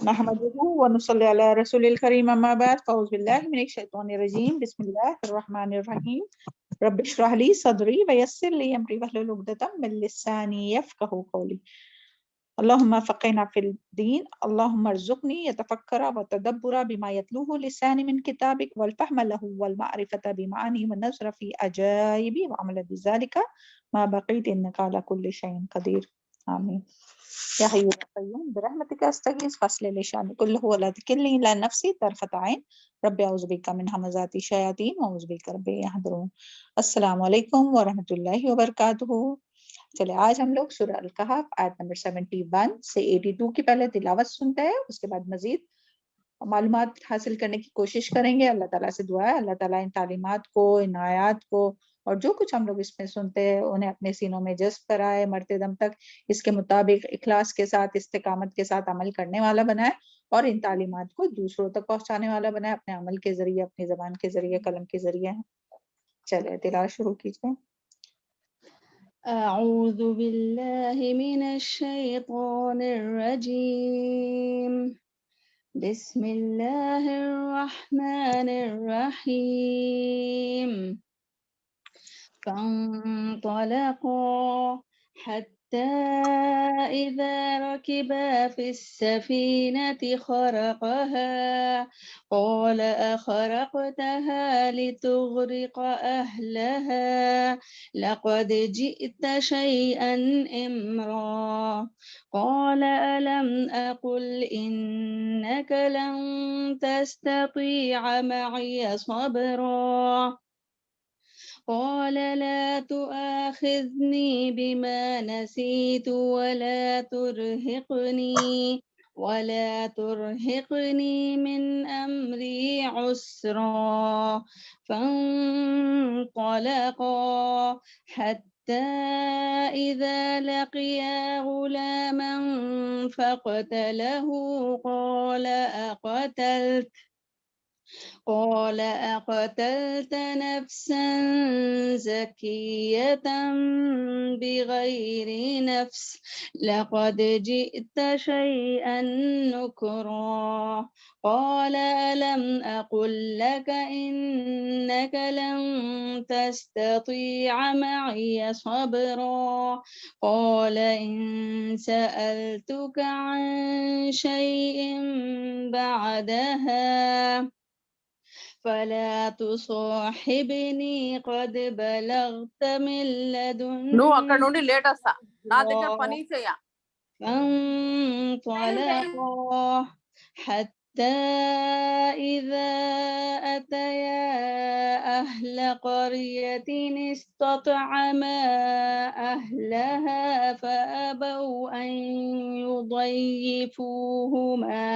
نحمده ونصلي على رسول الكريم اما بعد فاعوذ بالله من الشيطان الرجيم بسم الله الرحمن الرحيم رب اشرح لي صدري ويسر لي امري واحلل عقدة من لساني يفقهوا قولي اللهم فقهنا في الدين اللهم ارزقني يتفكر وتدبر بما يتلوه لساني من كتابك والفهم له والمعرفة بمعاني والنظر في عجائب وعمل بذلك ما بقيت انك على كل شيء قدير آمين. يا حي يا قيوم برحمتك استغيث فاصلح لي شأني كله ولا تكلني الى نفسي طرفة عين ربي اعوذ بك من همزات الشياطين واعوذ بك ربي يحضرون. السلام علیکم ورحمۃ اللہ وبرکاتہ. چلے آج ہم لوگ سورہ الکہف آیت نمبر 71 سے 82 کی پہلے تلاوت سنتے ہیں، اس کے بعد مزید معلومات حاصل کرنے کی کوشش کریں گے. اللہ تعالیٰ سے دعا ہے اللہ تعالیٰ ان تعلیمات کو، ان آیات کو اور جو کچھ ہم لوگ اس میں سنتے ہیں انہیں اپنے سینوں میں جذب کرائے، مرتے دم تک اس کے مطابق اخلاص کے ساتھ، استقامت کے ساتھ عمل کرنے والا بنائے اور ان تعلیمات کو دوسروں تک پہنچانے والا بنائے، اپنے عمل کے ذریعے، اپنی زبان کے ذریعے، قلم کے ذریعے. چلے تلاوت شروع کیجیے. أعوذ بالله من الشيطان الرجيم. بسم الله الرحمن الرحيم. فانطلقا حتى إذا ركبا في السفينة خرقها قال أخرقتها لتغرق أهلها لقد جئت شيئا إمرا قال ألم أقل إنك لن تستطيع معي صبرا قال لا تؤاخذني بما نسيت ولا ترهقني من أمري عسرا فانطلقا حتى إذا لقيا غلاما فقتله قال أقتلت نفسا زكية بغير نفس لقد جئت شيئا نكرا قال ألم أقل لك إنك لن تستطيع معي صبرا قال إن سألتك عن شيء بعدها فلا تصاحبني قد بلغت من నువ్వు అక్కడ لدن నుండి లేట్ వస్తా నా దగ్గర పని చెయ్య. فانطلقا حتى إذا أتيا أهل قرية استطعما أهلها فأبوا أن يضيفوهما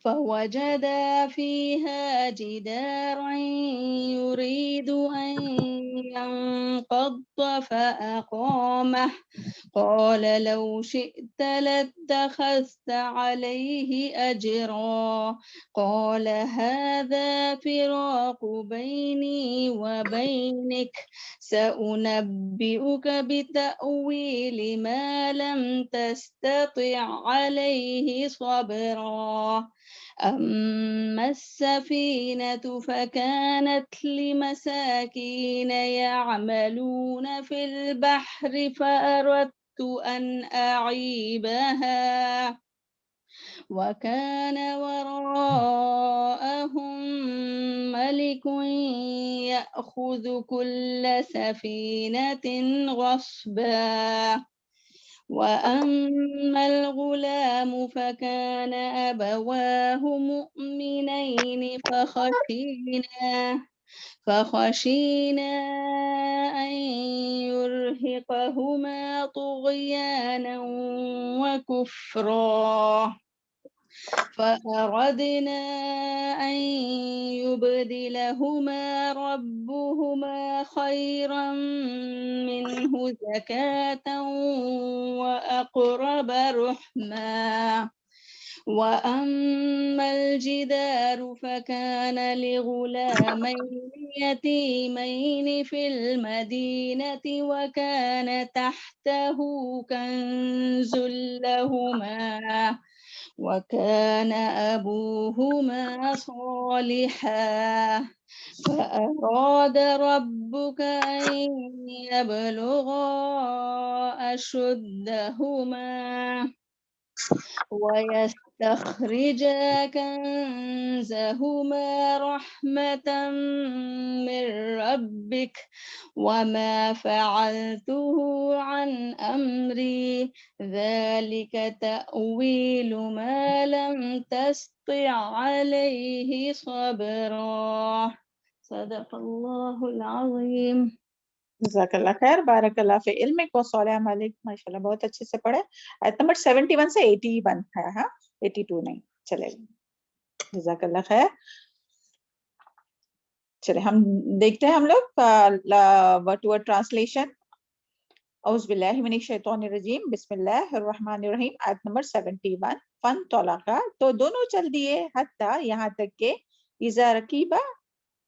فوجدا فيها جدارا يريد أن ينقض فأقامه قال لو شئت لاتخذت عليه أجرا قال هذا فراق بيني وبينك سأنبئك بتأويل ما لم تستطع عليه صبرا أما السفينة فكانت لمساكين يعملون في البحر فأردت أن أعيبها وكان وراءهم ملك يأخذ كل سفينة غصبا وأما الغلام فكان أبواه مؤمنين فخشينا أن يرهقهما طغيانا وكفرا فأردنا أن يبدلهما ربهما خيرا منه زكاة وأقرب رحما وأما الجدار فكان لغلامين يتيمين في المدينة وكان تحته كنز لهما وكان أبوهما صالحا فأراد ربك أن يبلغا أشدهما ويستخرجا كنزهما رحمة من ربك وما فعلته عن أمري ذلك تأويل ما لم تستطع عليه صبرا صدق الله العظيم. جزاکاللہ خیر، بارک اللہ فی علمک و صالح عملک. ماشاءاللہ بہت اچھے سے پڑھے. آیت نمبر 71 سے 81 ہے. ہاں 82 نہیں چلے گا. جزاکاللہ خیر. چلے ہم دیکھتے ہیں ہم لوگ ورڈ ٹو ورڈ ٹرانسلیشن. اعوذ باللہ من الشیطان الرجیم، بسم اللہ الرحمن الرحیم. آیت نمبر 71. فن طلقا، تو دونوں چل دیے، حتی یہاں تک کہ اذا رکیبا،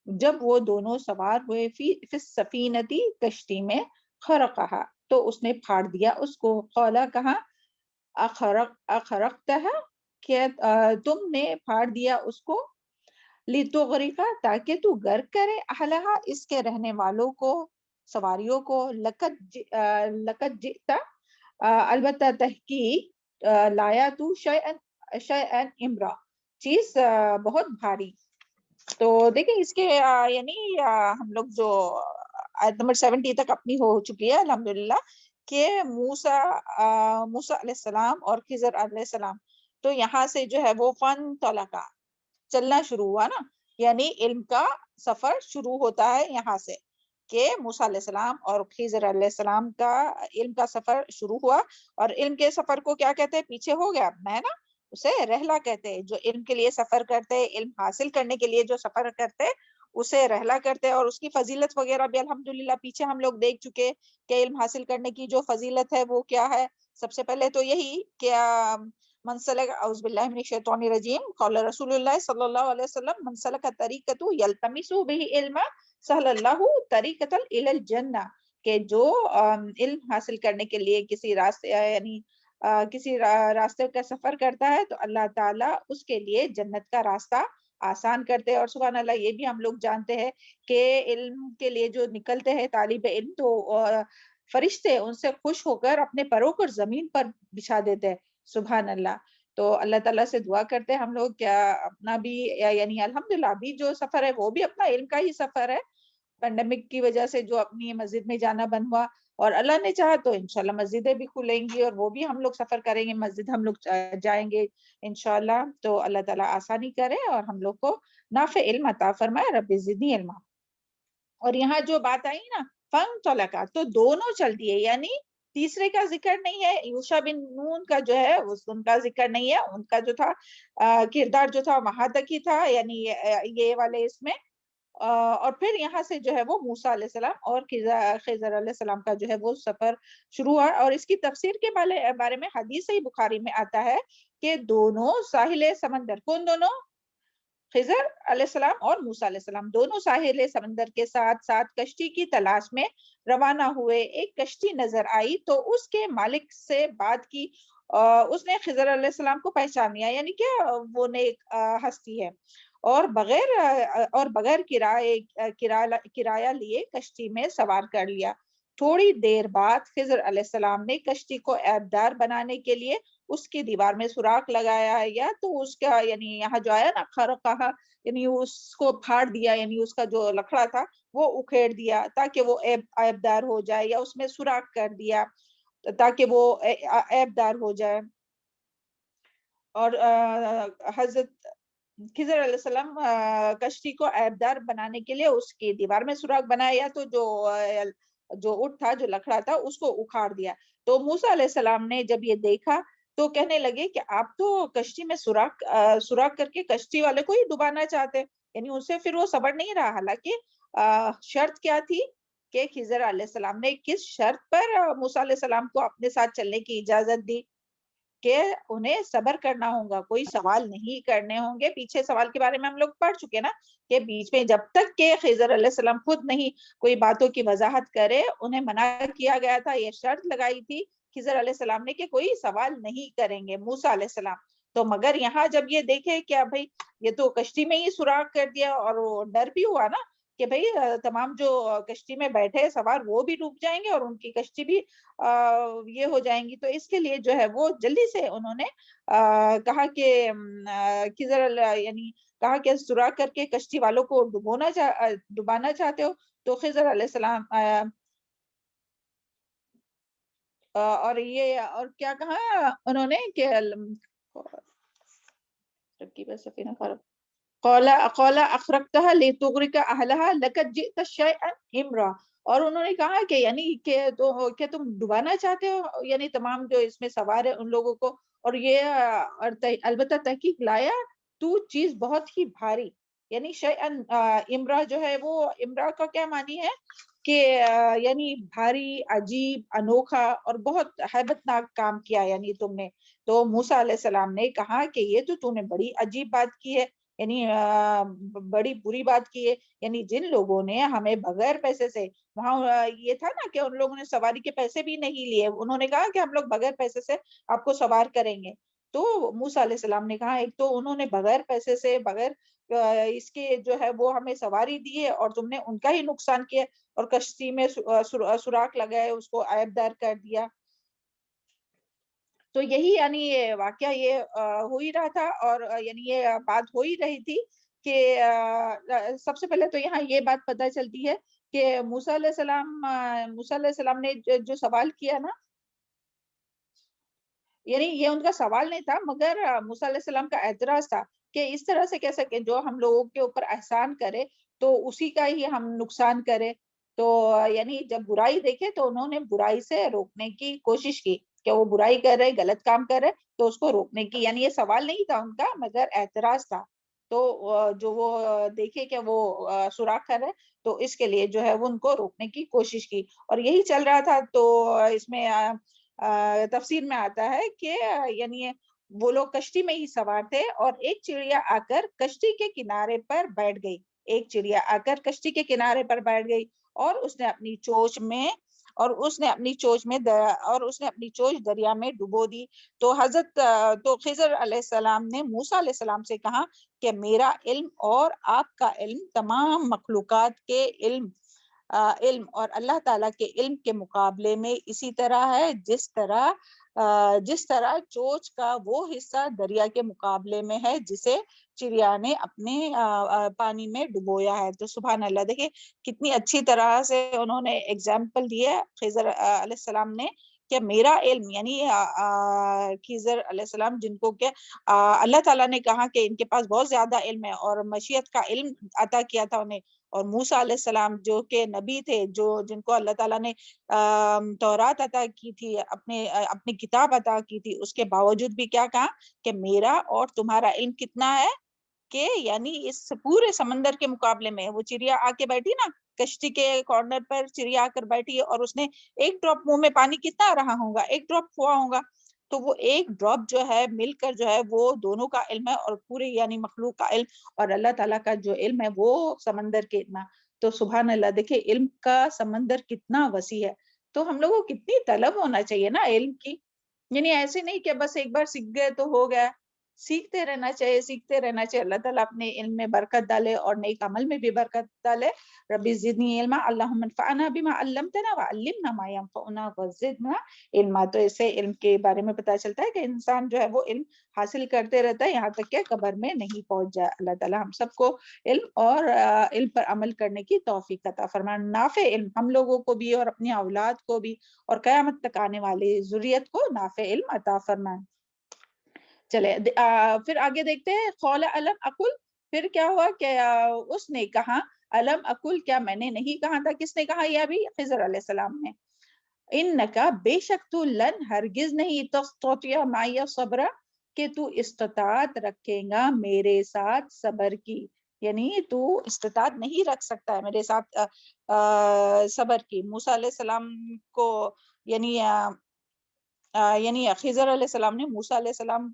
جب وہ دونوں سوار ہوئے، فی السفینتی کشتی میں، خرقہا تو اس نے پھاڑ دیا اس کو، قولا کہا، اخرقتہا کہ تم نے پھاڑ دیا اس کو، لتغرقا تاکہ تو غرق کرے، اہلہا اس کے رہنے والوں کو، سواریوں کو، لقد جئتا البتہ تحقیق لایا تو شیئن امرا چیز بہت بھاری. تو دیکھیں اس کے یعنی ہم لوگ جو آیت نمبر 70 تک اپنی ہو چکی ہے الحمدللہ، کہ موسیٰ علیہ السلام اور خضر علیہ السلام، تو یہاں سے جو ہے وہ فن طلقا چلنا شروع ہوا نا، یعنی علم کا سفر شروع ہوتا ہے یہاں سے، کہ موسیٰ علیہ السلام اور خضر علیہ السلام کا علم کا سفر شروع ہوا. اور علم کے سفر کو کیا کہتے ہیں؟ پیچھے ہو گیا اپنا، ہے نا، اسے رحلہ کہتے ہیں. جو علم کے لیے سفر کرتے، علم حاصل کرنے کے لیے جو سفر کرتے اسے رحلہ کرتے. اور اس کی فضیلت وغیرہ بھی الحمدللہ پیچھے ہم لوگ دیکھ چکے کہ علم حاصل کرنے کی جو فضیلت ہے وہ کیا ہے. سب سے پہلے تو یہی کہ من سلک، اعوذ باللہ من الشیطان الرجیم، قال رسول اللہ صلی اللہ علیہ وسلم، من سلک طریقۃ یلتمس بہ علما سہل اللہ طریقۃ الی الجنہ، کہ جو علم حاصل کرنے کے لیے کسی راستے یعنی کسی راستے کا سفر کرتا ہے تو اللہ تعالیٰ اس کے لیے جنت کا راستہ آسان کرتے ہیں. اور سبحان اللہ یہ بھی ہم لوگ جانتے ہیں کہ علم کے لیے جو نکلتے ہیں طالب علم، تو فرشتے ان سے خوش ہو کر اپنے پروں کو زمین پر بچھا دیتے ہیں. سبحان اللہ. تو اللہ تعالیٰ سے دعا کرتے ہیں ہم لوگ کیا اپنا بھی یعنی الحمدللہ ابھی جو سفر ہے وہ بھی اپنا علم کا ہی سفر ہے. پینڈیمک کی وجہ سے جو اپنی مسجد میں جانا بند ہوا، اور اللہ نے چاہا تو انشاءاللہ مسجدیں بھی کھلیں گی اور وہ بھی ہم لوگ سفر کریں گے، مسجد ہم لوگ جائیں گے انشاءاللہ. تو اللہ تعالیٰ آسانی کرے اور ہم لوگ کو نافع علم عطا فرمائے. رب زدنی علما. اور یہاں جو بات آئی نا فن طلقا، تو دونوں چل دیے، یعنی تیسرے کا ذکر نہیں ہے. یوشع بن نون کا جو ہے ان کا ذکر نہیں ہے، ان کا جو تھا کردار جو تھا وہاں تک ہی تھا، یعنی یہ والے اس میں. اور پھر یہاں سے جو ہے وہ موسیٰ علیہ السلام اور خضر علیہ السلام کا جو ہے وہ سفر شروع ہوا. اور اس کی تفسیر کے بارے میں حدیث صحیح بخاری میں آتا ہے کہ دونوں ساحل سمندر، کون دونوں؟ خضر علیہ السلام اور موسیٰ علیہ السلام دونوں ساحل سمندر کے ساتھ ساتھ کشتی کی تلاش میں روانہ ہوئے. ایک کشتی نظر آئی تو اس کے مالک سے بات کی، اس نے خضر علیہ السلام کو پہچان لیا، یعنی کہ وہ نیک ہستی ہے، اور بغیر کرایہ لیے کشتی میں سوار کر لیا. تھوڑی دیر بعد خضر علیہ السلام نے کشتی کو عیبدار بنانے کے لیے اس کی دیوار میں سوراخ لگایا، یا تو اس کا یعنی یہاں جو آیا نا خرقہ، یعنی اس کو پھاڑ دیا، یعنی اس کا جو لکڑا تھا وہ اکھیڑ دیا تاکہ وہ عیبدار ہو جائے، یا اس میں سوراخ کر دیا تاکہ وہ عیبدار ہو جائے. اور حضرت خضر علیہ السلام کشتی کو عیبدار بنانے کے لیے اس کی دیوار میں سوراخ بنایا، تو جو اٹھ تھا، جو لکڑا تھا، اس کو اکھاڑ دیا. تو موسیٰ علیہ السلام نے جب یہ دیکھا تو کہنے لگے کہ آپ تو کشتی میں سوراخ کر کے کشتی والے کو ہی ڈبانا چاہتے، یعنی اسے پھر وہ صبر نہیں رہا. حالانکہ شرط کیا تھی کہ خضر علیہ السلام نے کس شرط پر موسیٰ علیہ السلام کو اپنے ساتھ چلنے کی اجازت دی؟ کہ انہیں صبر کرنا ہوگا، کوئی سوال نہیں کرنے ہوں گے. پیچھے سوال کے بارے میں ہم لوگ پڑھ چکے نا کہ بیچ میں جب تک کہ خضر علیہ السلام خود نہیں کوئی باتوں کی وضاحت کرے، انہیں منع کیا گیا تھا. یہ شرط لگائی تھی خضر علیہ السلام نے کہ کوئی سوال نہیں کریں گے موسیٰ علیہ السلام. تو مگر یہاں جب یہ دیکھے کہ بھائی یہ تو کشتی میں ہی سوراخ کر دیا، اور وہ ڈر بھی ہوا نا کہ بھائی تمام جو کشتی میں بیٹھے سوار وہ بھی ڈوب جائیں گے اور ان کی کشتی بھی یہ ہو جائیں گی. تو اس کے لیے جو ہے وہ جلدی سے انہوں نے کہا کہ خضر یعنی کہا کہ سوراخ کر کے کشتی والوں کو ڈبانا چاہتے ہو. تو خضر علیہ السلام اور یہ اور کیا کہا انہوں نے کہ قال اخرجتها لتغرق اهلها لقد جئت شيئا امرا. اور انہوں نے کہا کہ یعنی کہ تم ڈبانا چاہتے ہو یعنی تمام جو اس میں سوار ہے ان لوگوں کو، اور یہ البتہ تحقیق لایا تو چیز بہت ہی بھاری. یعنی شیئا امرا جو ہے وہ امرا کا کیا معنی ہے کہ یعنی بھاری، عجیب، انوکھا اور بہت ہیبت ناک کام کیا یعنی تم نے. تو موسیٰ علیہ السلام نے کہا کہ یہ تو نے بڑی عجیب بات کی ہے، یعنی بڑی بری بات کی ہے. یعنی جن لوگوں نے ہمیں بغیر پیسے سے، وہاں یہ تھا نا کہ ان لوگوں نے سواری کے پیسے بھی نہیں لیے، انہوں نے کہا کہ ہم لوگ بغیر پیسے سے آپ کو سوار کریں گے. تو موسیٰ علیہ السلام نے کہا ایک تو انہوں نے بغیر پیسے سے، بغیر اس کے جو ہے وہ ہمیں سواری دی ہے، اور تم نے ان کا ہی نقصان کیا اور کشتی میں سوراخ لگائے، اس کو عیب دار کر دیا. تو یہی یعنی یہ واقعہ یہ ہو ہی رہا تھا، اور یعنی یہ بات ہو ہی رہی تھی کہ سب سے پہلے تو یہاں یہ بات پتہ چلتی ہے کہ موسیٰ علیہ السلام نے جو سوال کیا نا، یعنی یہ ان کا سوال نہیں تھا مگر موسیٰ علیہ السلام کا اعتراض تھا کہ اس طرح سے کیسے کہ جو ہم لوگوں کے اوپر احسان کرے تو اسی کا ہی ہم نقصان کرے. تو یعنی جب برائی دیکھے تو انہوں نے برائی سے روکنے کی کوشش کی کہ وہ برائی کر رہے، غلط کام کر رہے تو اس کو روکنے کی، یعنی یہ سوال نہیں تھا ان کا مگر اعتراض تھا. تو جو وہ دیکھے کہ وہ سوراخ کر رہے تو اس کے لیے جو ہے وہ ان کو روکنے کی کوشش کی، اور یہی چل رہا تھا. تو اس میں تفسیر میں آتا ہے کہ یعنی وہ لوگ کشتی میں ہی سوار تھے اور ایک چڑیا آ کر کشتی کے کنارے پر بیٹھ گئی. ایک چڑیا آ کر کشتی کے کنارے پر بیٹھ گئی اور اس نے اپنی چونچ دریا میں ڈبو دی. تو خضر علیہ السلام نے موسیٰ علیہ السلام سے کہا کہ میرا علم اور آپ کا علم تمام مخلوقات کے علم اور اللہ تعالیٰ کے علم کے مقابلے میں اسی طرح ہے جس طرح چونچ کا وہ حصہ دریا کے مقابلے میں ہے جسے چڑیا نے اپنے پانی میں ڈبویا ہے. تو سبحان اللہ، دیکھیں کتنی اچھی طرح سے انہوں نے ایگزامپل دی ہے خضر علیہ السلام نے کہ میرا علم، یعنی خضر علیہ السلام جن کو کہ اللہ تعالیٰ نے کہا کہ ان کے پاس بہت زیادہ علم ہے اور مشیت کا علم عطا کیا تھا انہیں، اور موسیٰ علیہ السلام جو کہ نبی تھے، جن کو اللہ تعالیٰ نے تورات عطا کی تھی، اپنی کتاب عطا کی تھی، اس کے باوجود بھی کیا کہا کہ میرا اور تمہارا علم کتنا ہے کہ یعنی اس پورے سمندر کے مقابلے میں. وہ چڑیا آ کے بیٹھی نا کشتی کے کارنر پر، چڑیا آ کر بیٹھی اور اس نے ایک ڈراپ منہ میں پانی کتنا رہا ہوگا، ایک ڈراپ ہوا ہوگا، تو وہ ایک ڈراپ جو ہے مل کر جو ہے وہ دونوں کا علم ہے، اور پورے یعنی مخلوق کا علم اور اللہ تعالیٰ کا جو علم ہے وہ سمندر کے اتنا. تو سبحان اللہ، دیکھیں علم کا سمندر کتنا وسیع ہے. تو ہم لوگوں کو کتنی طلب ہونا چاہیے نا علم کی، یعنی ایسے نہیں کہ بس ایک بار سیکھ گئے تو ہو گیا، سیکھتے رہنا چاہیے. اللہ تعالیٰ اپنے علم میں برکت ڈالے اور نیک عمل میں بھی برکت ڈالے. ربی زدنی علما، اللہم انفعنا بما علمتنا وعلمنا ما ينفعنا وزدنا علما. تو اس سے علم کے بارے میں پتہ چلتا ہے کہ انسان جو ہے وہ علم حاصل کرتے رہتا ہے یہاں تک کہ قبر میں نہیں پہنچ جائے. اللہ تعالیٰ ہم سب کو علم اور علم پر عمل کرنے کی توفیق عطا فرمائے. نافع علم ہم لوگوں کو بھی اور اپنی اولاد کو بھی اور قیامت تک آنے والی ذریت کو نافع علم عطا فرمائے. چلے پھر آگے دیکھتے ہیں. قال الم اقل، پھر کیا ہوا کہ اس نے کہا الم اقل، کیا میں نے نہیں کہا تھا. کس نے کہا؟ یہ ابھی خضر علیہ السلام نے. انکا، بے شک تو، لن ہرگز نہیں، تستطیع معی صبر، کہ تو استطاعت رکھے گا میرے ساتھ صبر کی، یعنی تو استطاعت نہیں رکھ سکتا ہے میرے ساتھ صبر کی. موسیٰ علیہ السلام کو یعنی خضر علیہ السلام نے موسیٰ علیہ السلام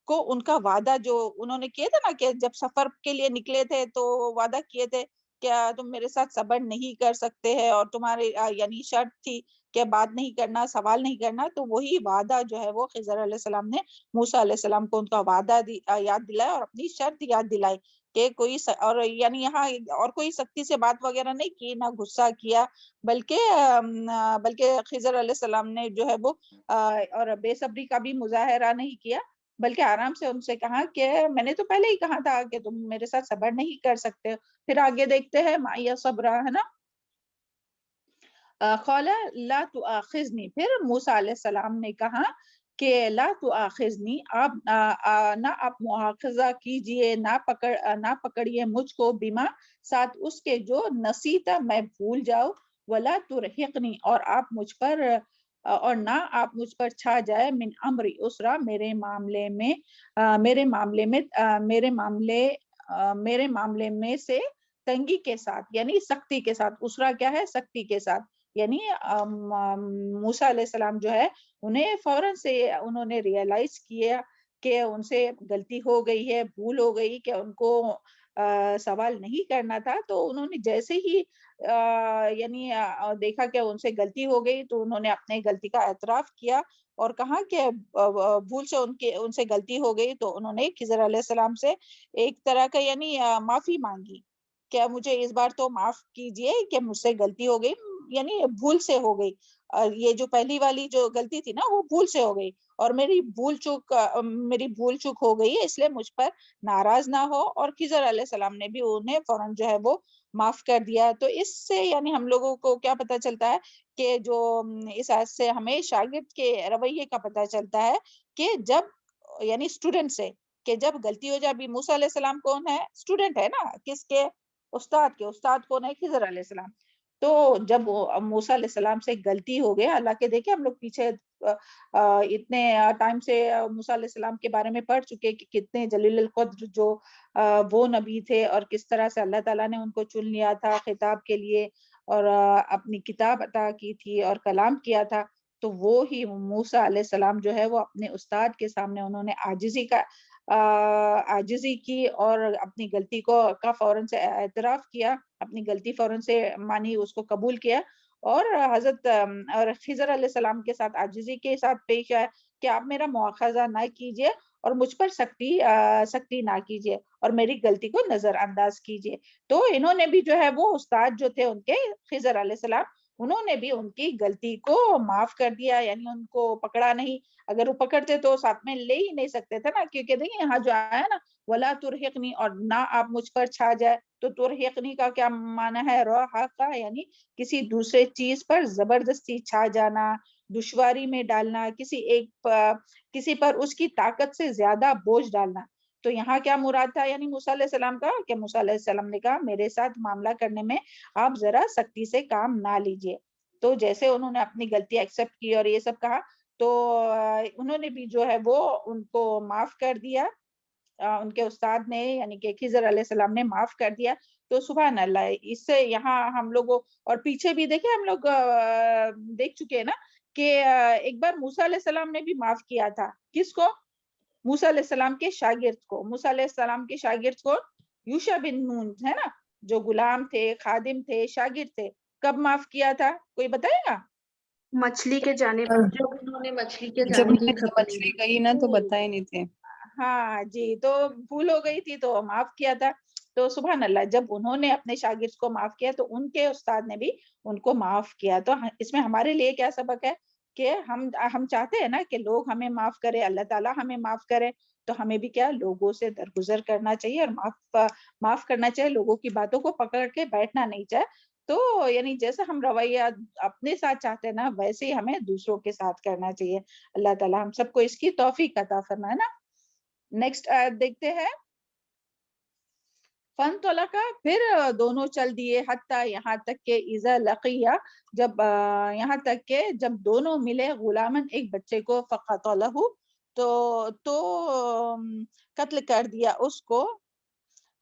کو ان کا وعدہ جو انہوں نے کیے تھے نا کہ جب سفر کے لیے نکلے تھے تو وعدہ کیے تھے، کیا تم میرے ساتھ صبر نہیں کر سکتے ہیں؟ اور تمہارے یعنی شرط تھی کہ بات نہیں کرنا، سوال نہیں کرنا. تو وہی وعدہ جو ہے وہ خضر علیہ السلام نے موسیٰ علیہ السلام کو ان کا وعدہ یاد دلایا اور اپنی شرط یاد دلائی کہ کوئی اور یعنی یہاں اور کوئی سختی سے بات وغیرہ نہیں کی، نہ غصہ کیا، بلکہ خضر علیہ السلام نے جو ہے وہ اور بے صبری کا بھی مظاہرہ نہیں کیا، بلکہ آرام سے ان سے کہا کہ میں نے تو پہلے ہی کہا تھا کہ تم میرے ساتھ صبر نہیں کر سکتے. پھر آگے دیکھتے ہیں معیہ صبر ہے نا. قال لا تؤاخذنی، پھر موسیٰ علیہ السلام نے کہا کہ لا تؤاخذنی، نہ آپ مؤاخذہ کیجئے، نہ پکڑیے مجھ کو، بما ساتھ اس کے جو نسیتا میں بھول جاؤ، ولا ترہقنی اور نہ آپ مجھ پر چھا جائے، من امر اسرا میرے معاملے میں سے تنگی کے ساتھ، یعنی سختی کے ساتھ. اسرا کیا ہے؟ سختی کے ساتھ. یعنی موسیٰ علیہ السلام جو ہے انہیں فوراً سے انہوں نے ریئلائز کیا کہ ان سے غلطی ہو گئی ہے، بھول ہو گئی، کہ ان کو سوال نہیں کرنا تھا. تو انہوں نے جیسے ہی یعنی دیکھا کہ ان سے غلطی ہو گئی تو انہوں نے اپنے غلطی کا اعتراف کیا اور کہا کہ بھول سے ان سے غلطی ہو گئی. تو انہوں نے خضر علیہ السلام سے ایک طرح کا یعنی معافی مانگی کہ مجھے اس بار تو معاف کیجئے کہ مجھ سے غلطی ہو گئی، یعنی بھول سے ہو گئی. یہ جو پہلی والی جو غلطی تھی نا وہ بھول سے ہو گئی، اور میری بھول چوک ہو گئی ہے، اس لیے مجھ پر ناراض نہ ہو. اور خضر علیہ السلام نے بھی انہیں فوراً جو ہے وہ معاف کر دیا. تو اس سے یعنی ہم لوگوں کو کیا پتہ چلتا ہے کہ جو اس آیت سے ہمیں شاگرد کے رویے کا پتہ چلتا ہے کہ جب یعنی اسٹوڈنٹ سے کہ جب غلطی ہو جائے. ابھی موسیٰ علیہ السلام کون ہے؟ اسٹوڈنٹ ہے نا، کس کے؟ استاد کون ہے؟ خضر علیہ السلام. تو جب موسیٰ علیہ السلام سے غلطی ہو گیا، اللہ کے دیکھیں ہم لوگ پیچھے اتنے ٹائم سے موسیٰ علیہ السلام کے بارے میں پڑھ چکے کہ کتنے جلیل القدر جو وہ نبی تھے، اور کس طرح سے اللہ تعالیٰ نے ان کو چن لیا تھا خطاب کے لیے اور اپنی کتاب عطا کی تھی اور کلام کیا تھا. تو وہ ہی موسیٰ علیہ السلام جو ہے وہ اپنے استاد کے سامنے انہوں نے عاجزی کی اور اپنی غلطی کا فوراً سے اعتراف کیا، اپنی غلطی فوراً سے مانی، اس کو قبول کیا، اور حضرت اور خضر علیہ السلام کے ساتھ عاجزی کے ساتھ پیش آئے کہ آپ میرا مواخذہ نہ کیجئے اور مجھ پر سختی نہ کیجئے اور میری غلطی کو نظر انداز کیجئے. تو انہوں نے بھی جو ہے وہ استاد جو تھے ان کے خضر علیہ السلام، انہوں نے بھی ان کی غلطی کو معاف کر دیا، یعنی ان کو پکڑا نہیں. اگر وہ پکڑتے تو ساتھ میں لے ہی نہیں سکتے تھے نا، کیونکہ دیکھیں یہاں جو آیا ہے نا ولا ترہقنی اور نہ آپ مجھ پر چھا جائے. تو ترہقنی کا کیا معنی ہے؟ روحا کا یعنی کسی دوسرے چیز پر زبردستی چھا جانا، دشواری میں ڈالنا، کسی پر اس کی طاقت سے زیادہ بوجھ ڈالنا. تو یہاں کیا مراد تھا یعنی موسیٰ علیہ السلام کا؟ کہ موسیٰ علیہ السلام نے کہا میرے ساتھ معاملہ کرنے میں آپ ذرا سختی سے کام نہ لیجئے. تو جیسے انہوں نے اپنی غلطی ایکسپٹ کی اور یہ سب کہا، تو انہوں نے بھی جو ہے وہ ان کو معاف کر دیا، ان کے استاد نے یعنی کہ خضر علیہ السلام نے معاف کر دیا. تو سبحان اللہ، اس سے یہاں ہم لوگوں اور پیچھے بھی دیکھیں ہم لوگ دیکھ چکے ہیں نا کہ ایک بار موسیٰ علیہ السلام نے بھی معاف کیا تھا. کس کو؟ موسیٰ علیہ السلام کے شاگرد کو. موسیٰ علیہ السلام کے شاگرد کو یوشع بن نون ہے نا، جو غلام تھے، خادم تھے، شاگرد تھے. کب معاف کیا تھا؟ کوئی بتائے گا؟ مچھلی کے جانے پر، جب انہوں نے مچھلی کے جب جانے کی مچھلی گئی نا تو بتائے نہیں تھے. ہاں جی، تو بھول ہو گئی تھی تو معاف کیا تھا. تو سبحان اللہ، جب انہوں نے اپنے شاگرد کو معاف کیا تو ان کے استاد نے بھی ان کو معاف کیا. تو اس میں ہمارے لیے کیا سبق ہے کہ ہم چاہتے ہیں نا کہ لوگ ہمیں معاف کرے، اللہ تعالیٰ ہمیں معاف کرے. تو ہمیں بھی کیا لوگوں سے درگزر کرنا چاہیے اور معاف کرنا چاہیے، لوگوں کی باتوں کو پکڑ کے بیٹھنا نہیں چاہے. تو یعنی جیسا ہم رویہ اپنے ساتھ چاہتے ہیں نا ویسے ہی ہمیں دوسروں کے ساتھ کرنا چاہیے. اللہ تعالیٰ ہم سب کو اس کی توفیق عطا فرمائے نا. نیکسٹ آیت دیکھتے ہیں. فن طلقا، پھر دونوں چل دیے، حتیٰ یہاں تک کہ اذا لقیا، جب یہاں تک کہ جب دونوں ملے، غلامن ایک بچے کو، فقتلہ تو قتل کر دیا اس کو.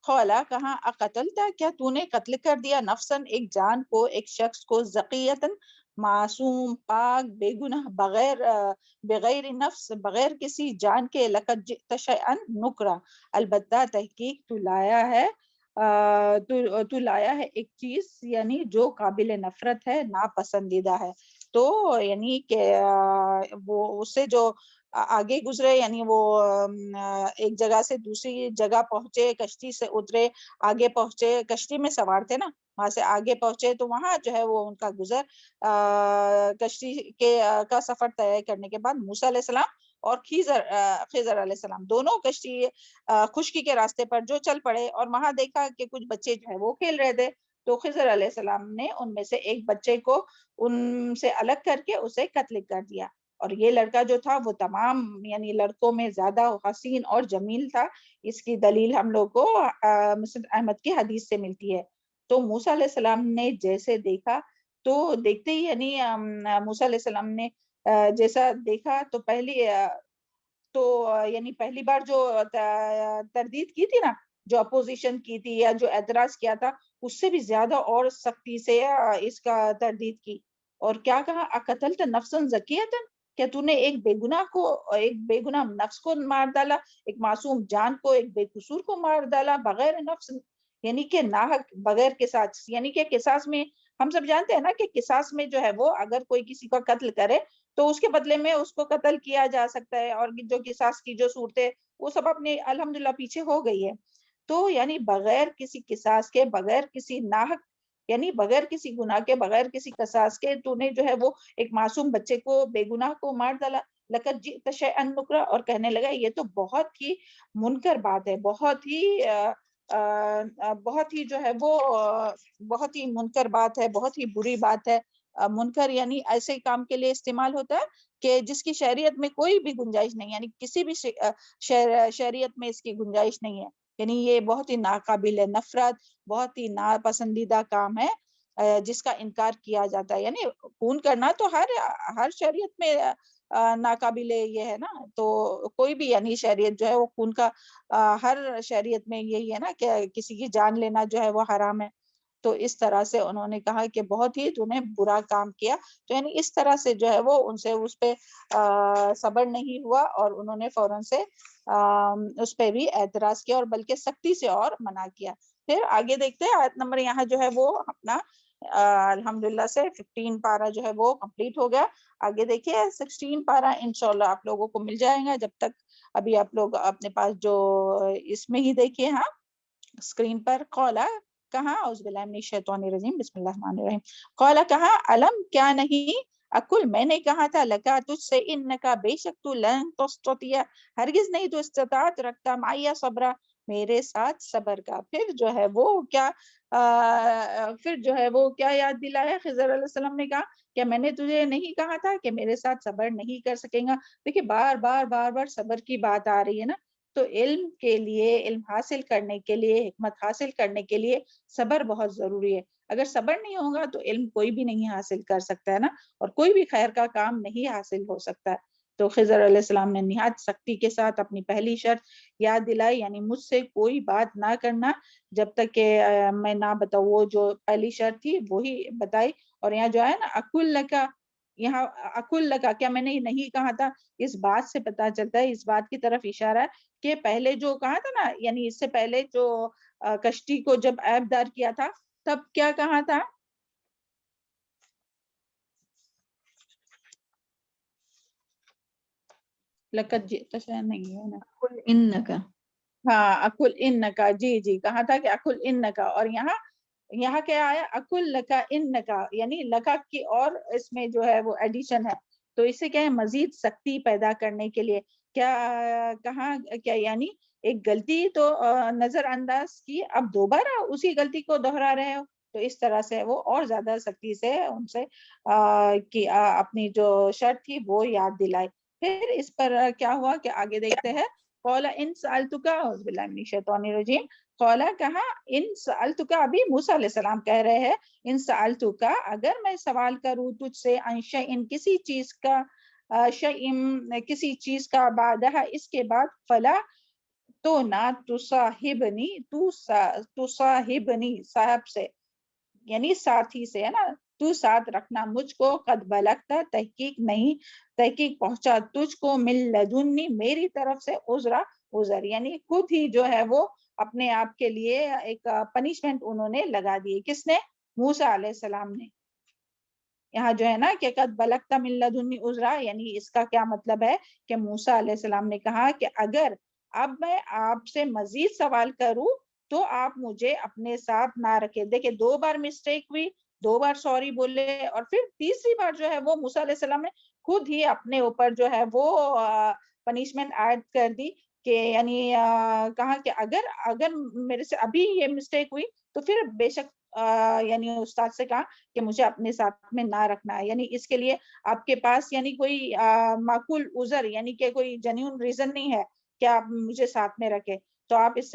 قالا، کہاں، اقتلتا، کیا تو نے قتل کر دیا، نفسن ایک جان کو، ایک شخص کو، زکیتن معصوم، پاک، بے گناہ، بغیر نفس، بغیر کسی جان کے، لقد جئت شیئا نکرا، البتہ تحقیق تو لایا ہے تو لایا ہے ایک چیز یعنی جو قابل نفرت ہے، ناپسندیدہ ہے. تو یعنی کہ وہ اس سے جو آگے گزرے، یعنی وہ ایک جگہ سے دوسری جگہ پہنچے، کشتی سے اترے، آگے پہنچے، کشتی میں سوار تھے نا، وہاں سے آگے پہنچے تو وہاں جو ہے وہ ان کا گزر کشتی کا سفر طے کرنے کے بعد موسیٰ علیہ السلام اور خضر علیہ السلام دونوں کشتی خشکی کے راستے پر جو چل پڑے، اور وہاں دیکھا کہ کچھ بچے جو ہے وہ کھیل رہے تھے. تو خضر علیہ السلام نے ان میں سے ایک بچے کو ان سے الگ کر کے اسے قتل کر دیا. اور یہ لڑکا جو تھا وہ تمام یعنی لڑکوں میں زیادہ حسین اور جمیل تھا. اس کی دلیل ہم لوگ کو مسند احمد کی حدیث سے ملتی ہے. تو موسیٰ علیہ السلام نے جیسے دیکھا تو دیکھتے ہی یعنی موسیٰ علیہ السلام نے جیسا دیکھا تو یعنی پہلی بار جو تردید کی تھی نا، جو اپوزیشن کی تھی یا جو اعتراض کیا تھا، اس سے بھی زیادہ اور سختی سے اس کا تردید کی. اور کیا کہا، اقتلت نفسا زکیۃ، کیا تو نے ایک بے گناہ نفس کو مار ڈالا، ایک معصوم جان کو، ایک بے قصور کو مار ڈالا بغیر نفس، یعنی کہ ناحق بغیر قصاص. یعنی کہ قصاص میں ہم سب جانتے ہیں نا کہ قصاص میں جو ہے وہ اگر کوئی کسی کا قتل کرے تو اس کے بدلے میں اس کو قتل کیا جا سکتا ہے، اور جو قصاص کی جو صورتیں وہ سب اپنے الحمدللہ پیچھے ہو گئی ہے. تو یعنی بغیر کسی قصاص کے، بغیر کسی ناحق یعنی بغیر کسی گناہ کے، بغیر کسی قصاص کے تو نے جو ہے وہ ایک معصوم بچے کو، بے گناہ کو مار ڈالا. لقد جئت شیئا نکرا، اور کہنے لگا یہ تو بہت ہی منکر بات ہے، بہت ہی جو ہے وہ بہت ہی منکر بات ہے، بہت ہی بری بات ہے. منکر یعنی ایسے کام کے لیے استعمال ہوتا ہے کہ جس کی شریعت میں کوئی بھی گنجائش نہیں، یعنی کسی بھی شریعت میں اس کی گنجائش نہیں ہے. یعنی یہ بہت ہی ناقابل نفرت، بہت ہی ناپسندیدہ کام ہے جس کا انکار کیا جاتا ہے. یعنی خون کرنا تو ہر شریعت میں ناقابل یہ ہے نا. تو کوئی بھی یعنی شریعت جو ہے وہ خون کا، ہر شریعت میں یہی ہے نا کہ کسی کی جان لینا جو ہے وہ حرام ہے. تو اس طرح سے انہوں نے کہا کہ بہت ہی تو نے برا کام کیا. تو یعنی اس طرح سے جو ہے وہ ان سے اس پہ صبر نہیں ہوا، اور انہوں نے فوراً سے اس پہ بھی اعتراض کیا، اور بلکہ سختی سے اور منع کیا. پھر آگے دیکھتے ہیں آیت نمبر یہاں جو ہے وہ اپنا الحمدللہ سے 15 پارہ جو ہے وہ کمپلیٹ ہو گیا. آگے دیکھیے 16 پارہ انشاءاللہ آپ لوگوں کو مل جائے گا. جب تک ابھی آپ لوگ اپنے پاس جو اس میں ہی دیکھیے، ہاں اسکرین پر. قولا کہا، اعوذ باللہ من الشیطان الرجیم، بسم اللہ الرحمن الرحیم. قولا کہا، علم کیا نہیں، اکل میں نے کہا تھا، لکا تجھ سے، انکا بے شک تو، لن تستطیع ہرگز نہیں تو استطاعت رکھتا، معیہ صبرا میرے ساتھ صبر کا. پھر جو ہے وہ کیا یاد دلایا خضر علیہ السلام نے کہا کہ میں نے تجھے نہیں کہا تھا کہ میرے ساتھ صبر نہیں کر سکیں گا. دیکھیے بار بار صبر کی بات آ رہی ہے نا. تو علم کے لیے، علم حاصل کرنے کے لیے، حکمت حاصل کرنے کے لیے صبر بہت ضروری ہے. اگر صبر نہیں ہوگا تو علم کوئی بھی نہیں حاصل کر سکتا ہے نا، اور کوئی بھی خیر کا کام نہیں حاصل ہو سکتا ہے. تو خضر علیہ السلام نے نہایت سختی کے ساتھ اپنی پہلی شرط یاد دلائی، یعنی مجھ سے کوئی بات نہ کرنا جب تک کہ میں نہ بتاؤں. وہ جو پہلی شرط تھی وہی بتائی. اور یہاں جو ہے نا اکل لکا، یہاں اکل لکا، کیا میں نے نہیں کہا تھا، اس بات سے پتا چلتا ہے، اس بات کی طرف اشارہ ہے کہ پہلے جو کہا تھا نا، یعنی اس سے پہلے جو کشتی کو جب عیبدار کیا تھا تب کیا کہا تھا، لقد جئت شیئا نہیں ہے نا، قل انکا، ہاں اکل انکا، جی کہا تھا کہ اکل انکا. اور یہاں کیا آیا، اکل لکا انکا، یعنی لکا کی اور اس میں جو ہے وہ ایڈیشن ہے. تو اسے کیا ہے، مزید سختی پیدا کرنے کے لیے کیا کہا، کیا یعنی ایک غلطی تو نظر انداز کی، اب دوبارہ اسی غلطی کو دہرا رہے ہو. تو اس طرح سے وہ اور زیادہ سختی سے ان سے اپنی جو شرط تھی وہ یاد دلائی. پھر اس پر کیا ہوا کہ آگے دیکھتے ہیں. قولا ان سألتک، اعوذ باللہ من الشیطان الرجیم. قولا کہا، ان سألتک، ابھی موسیٰ علیہ السلام کہہ رہے ہیں، ان سألتک اگر میں سوال کروں تجھ سے، عن شیء کسی چیز کا، کسی چیز کا، بعدہ اس کے بعد، فلا تو نہ تصاحبنی، تو صاحبنی صاحب سے یعنی ساتھی سے ہے نا، تو ساتھ رکھنا مجھ کو، قد بلغت تحقیق پہنچا تجھ کو، من لدنی میری طرف سے، عذرا عذر، یعنی خود ہی جو ہے وہ اپنے آپ کے لیے ایک پنشمنٹ انہوں نے لگا دی. کس نے؟ موسیٰ علیہ السلام نے. یہاں جو ہے نا کہ قد بلغت من لدنی عذرا، یعنی اس کا کیا مطلب ہے کہ موسیٰ علیہ السلام نے کہا کہ اگر اب میں آپ سے مزید سوال کروں تو آپ مجھے اپنے ساتھ نہ رکھے. دیکھیں 2 بار مسٹیک ہوئی، 2 بار سوری بولے، اور پھر تیسری بار جو ہے وہ موسیٰ علیہ السلام نے خود ہی اپنے اوپر جو ہے وہ پنشمنٹ ایڈ کر دی کہ یعنی کہا کہ اگر میرے سے ابھی یہ مسٹیک ہوئی تو پھر بے شک یعنی استاد سے کہا کہ مجھے اپنے ساتھ میں نہ رکھنا ہے. یعنی اس کے لیے آپ کے پاس یعنی کوئی معقول عذر یعنی کہ کوئی جینیون ریزن نہیں ہے کہ آپ مجھے ساتھ میں رکھے. تو آپ اس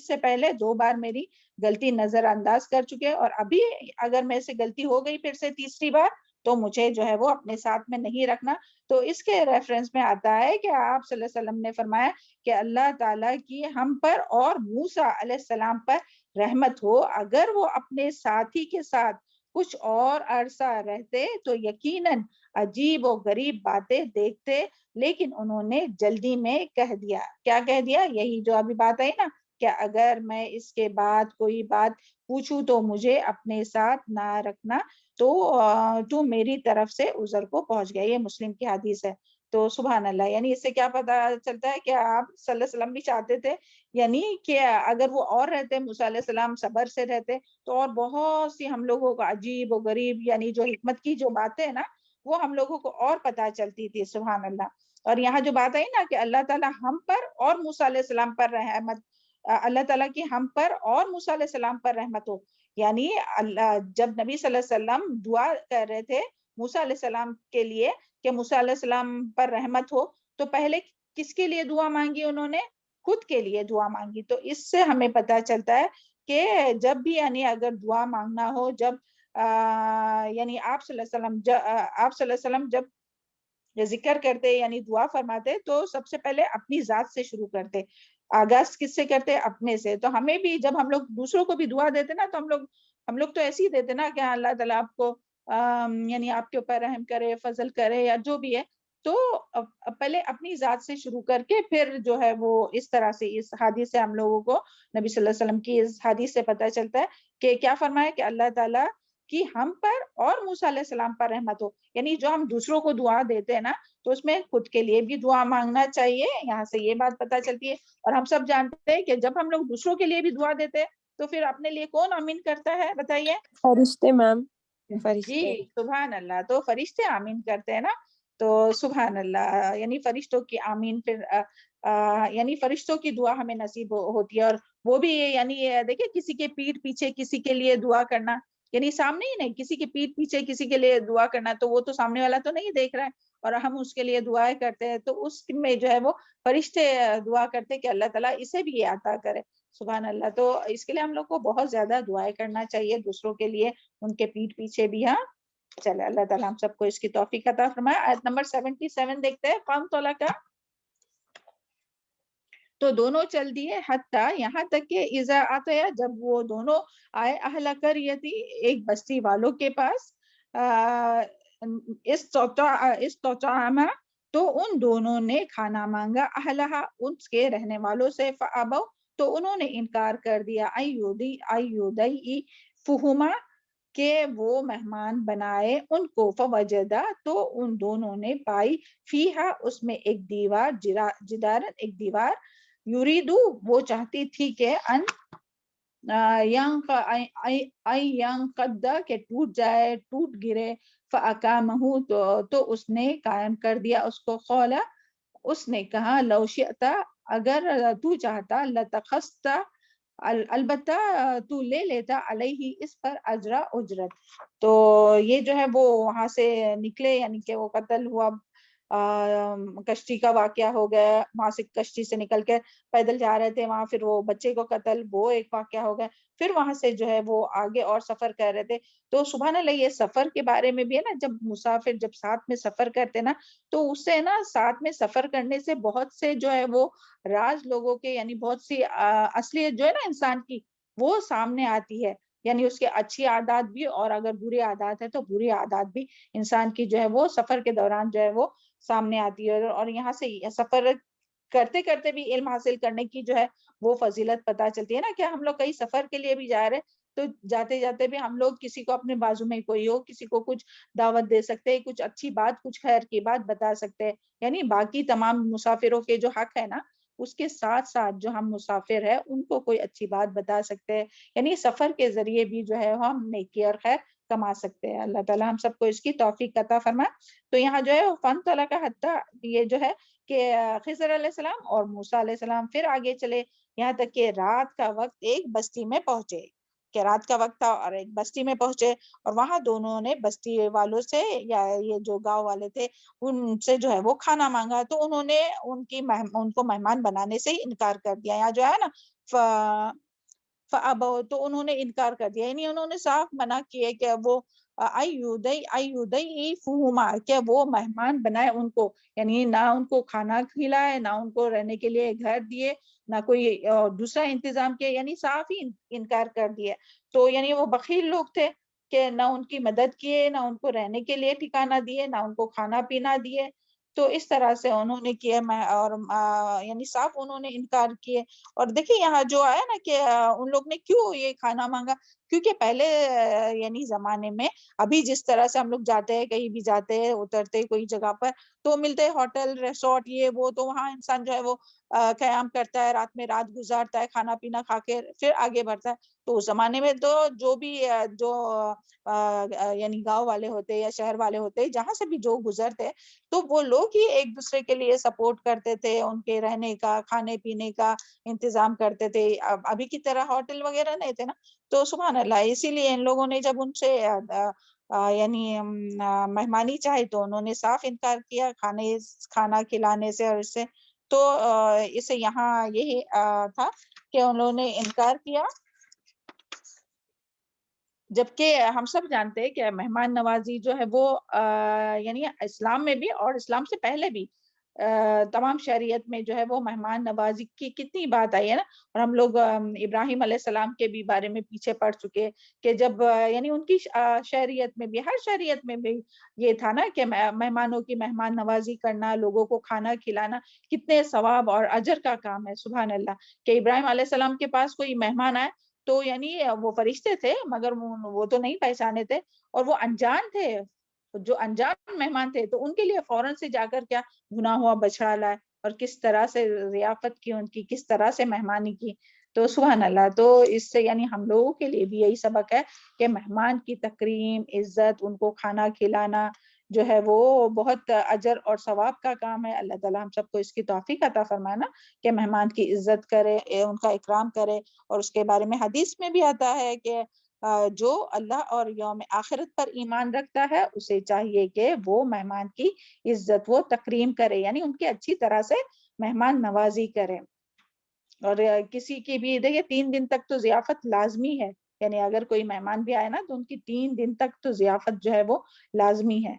سے پہلے 2 بار میری غلطی نظر انداز کر چکے، اور ابھی اگر میرے سے غلطی ہو گئی پھر سے تیسری بار تو مجھے جو ہے وہ اپنے ساتھ میں نہیں رکھنا. تو اس کے ریفرنس میں آتا ہے کہ آپ صلی اللہ علیہ وسلم نے فرمایا کہ اللہ تعالیٰ کی ہم پر اور موسیٰ علیہ السلام پر رحمت ہو، اگر وہ اپنے ساتھی کے ساتھ کچھ اور عرصہ رہتے تو یقیناً عجیب و غریب باتیں دیکھتے، لیکن انہوں نے جلدی میں کہہ دیا. کیا کہہ دیا؟ یہی جو ابھی بات آئی نا کہ اگر میں اس کے بعد کوئی بات پوچھوں تو مجھے اپنے ساتھ نہ رکھنا، تو میری طرف سے عذر کو پہنچ گیا. یہ مسلم کی حدیث ہے. تو سبحان اللہ، یعنی اس سے کیا پتہ چلتا ہے کہ آپ صلی اللہ علیہ وسلم بھی چاہتے تھے یعنی کہ اگر وہ اور رہتے، موسیٰ علیہ السلام صبر سے رہتے تو اور بہت سی ہم لوگوں کو عجیب و غریب یعنی جو حکمت کی جو باتیں ہیں نا وہ ہم لوگوں کو اور پتہ چلتی تھی. سبحان اللہ. اور یہاں جو بات آئی نا کہ اللہ تعالیٰ ہم پر اور موسیٰ علیہ السلام پر رحمت، اللہ تعالیٰ کی ہم پر اور موسیٰ علیہ السلام پر رحمت ہو، یعنی جب نبی صلی اللہ علیہ وسلم دعا کر رہے تھے موسیٰ علیہ السلام کے لیے کہ موسیٰ علیہ السلام پر رحمت ہو، تو پہلے کس کے لیے دعا مانگی؟ انہوں نے خود کے لیے دعا مانگی. تو اس سے ہمیں پتہ چلتا ہے کہ جب بھی یعنی اگر دعا مانگنا ہو، جب یعنی آپ صلی اللہ علیہ وسلم جب ذکر کرتے یعنی دعا فرماتے تو سب سے پہلے اپنی ذات سے شروع کرتے. آغاز کس سے کرتے؟ اپنے سے. تو ہمیں بھی جب ہم لوگ دوسروں کو بھی دعا دیتے نا تو ہم لوگ تو ایسے ہی دیتے نا کہ اللہ تعالیٰ آپ کو یعنی آپ کے اوپر رحم کرے، فضل کرے یا جو بھی ہے. تو پہلے اپنی ذات سے شروع کر کے پھر جو ہے وہ اس طرح سے اس حدیث سے ہم لوگوں کو نبی صلی اللہ علیہ وسلم کی اس حدیث سے پتہ چلتا ہے کہ کیا فرمایا کہ اللہ تعالیٰ کی ہم پر اور موسیٰ علیہ السلام پر رحمت ہو. یعنی جو ہم دوسروں کو دعا دیتے ہیں نا تو اس میں خود کے لیے بھی دعا مانگنا چاہیے. یہاں سے یہ بات پتہ چلتی ہے. اور ہم سب جانتے ہیں کہ جب ہم لوگ دوسروں کے لیے بھی دعا دیتے ہیں تو پھر اپنے لیے کون آمین کرتا ہے؟ بتائیے. فرشتے میم، جی فرشتے. سبحان اللہ. تو فرشتے آمین کرتے ہیں نا. تو سبحان اللہ، یعنی فرشتوں کی آمین پھر یعنی فرشتوں کی دعا ہمیں نصیب ہوتی ہے. اور وہ بھی یعنی دیکھیں کسی کے پیٹھ پیچھے کسی کے لیے دعا کرنا، یعنی سامنے ہی نہیں، کسی کے پیٹھ پیچھے کسی کے لیے دعا کرنا، تو وہ تو سامنے والا تو نہیں دیکھ رہا ہے اور ہم اس کے لیے دعائیں کرتے ہیں تو اس میں جو ہے وہ فرشتے دعا کرتے کہ اللہ تعالیٰ اسے بھی یہ عطا کرے. سبحان اللہ. تو اس کے لیے ہم لوگ کو بہت زیادہ دعائیں کرنا چاہیے دوسروں کے لیے، ان کے پیٹھ پیچھے بھی. ہاں چلے اللہ تعالیٰ ہم سب کو اس کی توفیق عطا فرمائے. آیت نمبر 77 دیکھتے ہیں. قوم تولا کا تو دونوں چل دیے حتیٰ یہاں تک کہ اذا آتیا جب وہ دونوں آئے اہل قریتی ایک بستی والوں کے پاس استطعما تو ان دونوں نے کھانا مانگا اہلہا اس کے رہنے والوں سے فابوا تو انہوں نے انکار کر دیا ایودی فہما کہ وہ مہمان بنائے ان کو. فوجدہ تو ان دونوں نے پائی فیہا اس میں ایک دیوار جدارن ایک دیوار یریدو وہ چاہتی تھی کہ ان ینقض کہ ٹوٹ جائے ٹوٹ گرے. فاقامہ تو اس نے قائم کر دیا اس کو. قولا اس نے کہا لو شئت اگر تو چاہتا لتخذت البتہ تو لے لیتا علیہ اس پر اجرا اجرت. تو یہ جو ہے وہ وہاں سے نکلے یعنی کہ وہ قتل ہوا، کشتی کا واقعہ ہو گیا، وہاں سے کشتی سے نکل کے پیدل جا رہے تھے وہاں، پھر وہ بچے کو قتل، وہ ایک واقعہ ہو گیا. پھر وہاں سے جو ہے وہ آگے اور سفر کر رہے تھے. تو سبحان اللہ یہ سفر کے بارے میں بھی ہے نا، جب مسافر جب ساتھ میں سفر کرتے نا تو اس سے نا ساتھ میں سفر کرنے سے بہت سے جو ہے وہ راز لوگوں کے یعنی بہت سی اصلیت جو ہے نا انسان کی وہ سامنے آتی ہے. یعنی اس کے اچھی عادات بھی اور اگر بری عادات ہے تو بری عادات بھی انسان کی جو ہے وہ سفر کے دوران جو ہے وہ سامنے آتی ہے. اور یہاں سے سفر کرتے کرتے بھی علم حاصل کرنے کی جو ہے وہ فضیلت پتہ چلتی ہے نا. کہ ہم لوگ کئی سفر کے لیے بھی جا رہے تو جاتے جاتے بھی ہم لوگ کسی کو اپنے بازو میں کوئی ہو کسی کو کچھ دعوت دے سکتے, کچھ اچھی بات کچھ خیر کی بات بتا سکتے. یعنی باقی تمام مسافروں کے جو حق ہے نا اس کے ساتھ ساتھ جو ہم مسافر ہیں ان کو کوئی اچھی بات بتا سکتے ہیں. یعنی سفر کے ذریعے بھی جو ہے ہم نیکی اور خیر کما سکتے ہیں. اللہ تعالیٰ ہم سب کو اس کی توفیق عطا فرمائے. تو یہاں جو ہے فن طلع کا حتیٰ یہ جو ہے کہ خضر علیہ السلام اور موسیٰ علیہ السلام پھر آگے چلے یہاں تک کہ رات کا وقت ایک بستی میں پہنچے. کہ رات کا وقت تھا اور ایک بستی میں پہنچے اور وہاں دونوں نے بستی والوں سے یا یہ جو گاؤں والے تھے ان سے جو ہے وہ کھانا مانگا. تو انہوں نے ان کو مہمان بنانے سے ہی انکار کر دیا. یہاں جو ہے نا فَأَبَوْا تو انہوں نے انکار کر دیا. یعنی انہوں نے صاف منع کیے کہ وہ فہما کہ وہ مہمان بنائے ان کو. یعنی نہ ان کو کھانا کھلائے نہ ان کو رہنے کے لیے گھر دیے نہ کوئی دوسرا انتظام کیا. یعنی صاف ہی انکار کر دیا. تو یعنی وہ بخیل لوگ تھے کہ نہ ان کی مدد کیے نہ ان کو رہنے کے لیے ٹھکانہ دیے نہ ان کو کھانا پینا دیے. تو اس طرح سے انہوں نے کیا اور یعنی صاف انہوں نے انکار کیے. اور دیکھیں یہاں جو آیا نا کہ ان لوگ نے کیوں یہ کھانا مانگا, کیونکہ پہلے یعنی زمانے میں ابھی جس طرح سے ہم لوگ جاتے ہیں کہیں بھی جاتے ہیں اترتے کوئی جگہ پر تو ملتے ہوٹل ریسورٹ یہ وہ تو وہاں انسان جو ہے وہ قیام کرتا ہے رات میں رات گزارتا ہے کھانا پینا کھا کے پھر آگے بڑھتا ہے. تو اس زمانے میں تو جو بھی جو یعنی گاؤں والے ہوتے یا شہر والے ہوتے جہاں سے بھی جو گزرتے تو وہ لوگ ہی ایک دوسرے کے لیے سپورٹ کرتے تھے, ان کے رہنے کا کھانے پینے کا انتظام کرتے تھے. ابھی کی طرح ہوٹل وغیرہ نہیں تھے نا. تو سبحان اللہ اسی لیے ان لوگوں نے جب ان سے یعنی مہمانی چاہی تو انہوں نے صاف انکار کیا کھانا کھلانے سے اور اس سے. تو اسے یہاں یہی تھا کہ انہوں نے انکار کیا. جبکہ ہم سب جانتے ہیں کہ مہمان نوازی جو ہے وہ یعنی اسلام میں بھی اور اسلام سے پہلے بھی تمام شریعت میں جو ہے وہ مہمان نوازی کی کتنی بات آئی ہے نا. اور ہم لوگ ابراہیم علیہ السلام کے بھی بارے میں پیچھے پڑ چکے کہ جب یعنی ان کی شریعت میں بھی ہر شریعت میں بھی یہ تھا نا کہ مہمانوں کی مہمان نوازی کرنا لوگوں کو کھانا کھلانا کتنے ثواب اور اجر کا کام ہے. سبحان اللہ. کہ ابراہیم علیہ السلام کے پاس کوئی مہمان آئے تو یعنی وہ فرشتے تھے مگر وہ تو نہیں پہچانے تھے اور وہ انجان تھے. جو انجان مہمان تھے تو ان کے لیے فوراً سے جا کر کیا بنا ہوا بچڑا لائے اور کس طرح سے ضیافت کی ان کی کس طرح سے مہمانی کی. تو سبحان اللہ. تو اس سے یعنی ہم لوگوں کے لیے بھی یہی سبق ہے کہ مہمان کی تکریم عزت ان کو کھانا کھلانا جو ہے وہ بہت اجر اور ثواب کا کام ہے. اللہ تعالیٰ ہم سب کو اس کی توفیق عطا فرمائے نا کہ مہمان کی عزت کرے ان کا اکرام کرے. اور اس کے بارے میں حدیث میں بھی آتا ہے کہ جو اللہ اور یوم آخرت پر ایمان رکھتا ہے اسے چاہیے کہ وہ مہمان کی عزت و تکریم کرے یعنی ان کی اچھی طرح سے مہمان نوازی کرے. اور کسی کی بھی دیکھیں 3 دن تک تو ضیافت لازمی ہے. یعنی اگر کوئی مہمان بھی آئے نا تو ان کی 3 دن تک تو ضیافت جو ہے وہ لازمی ہے.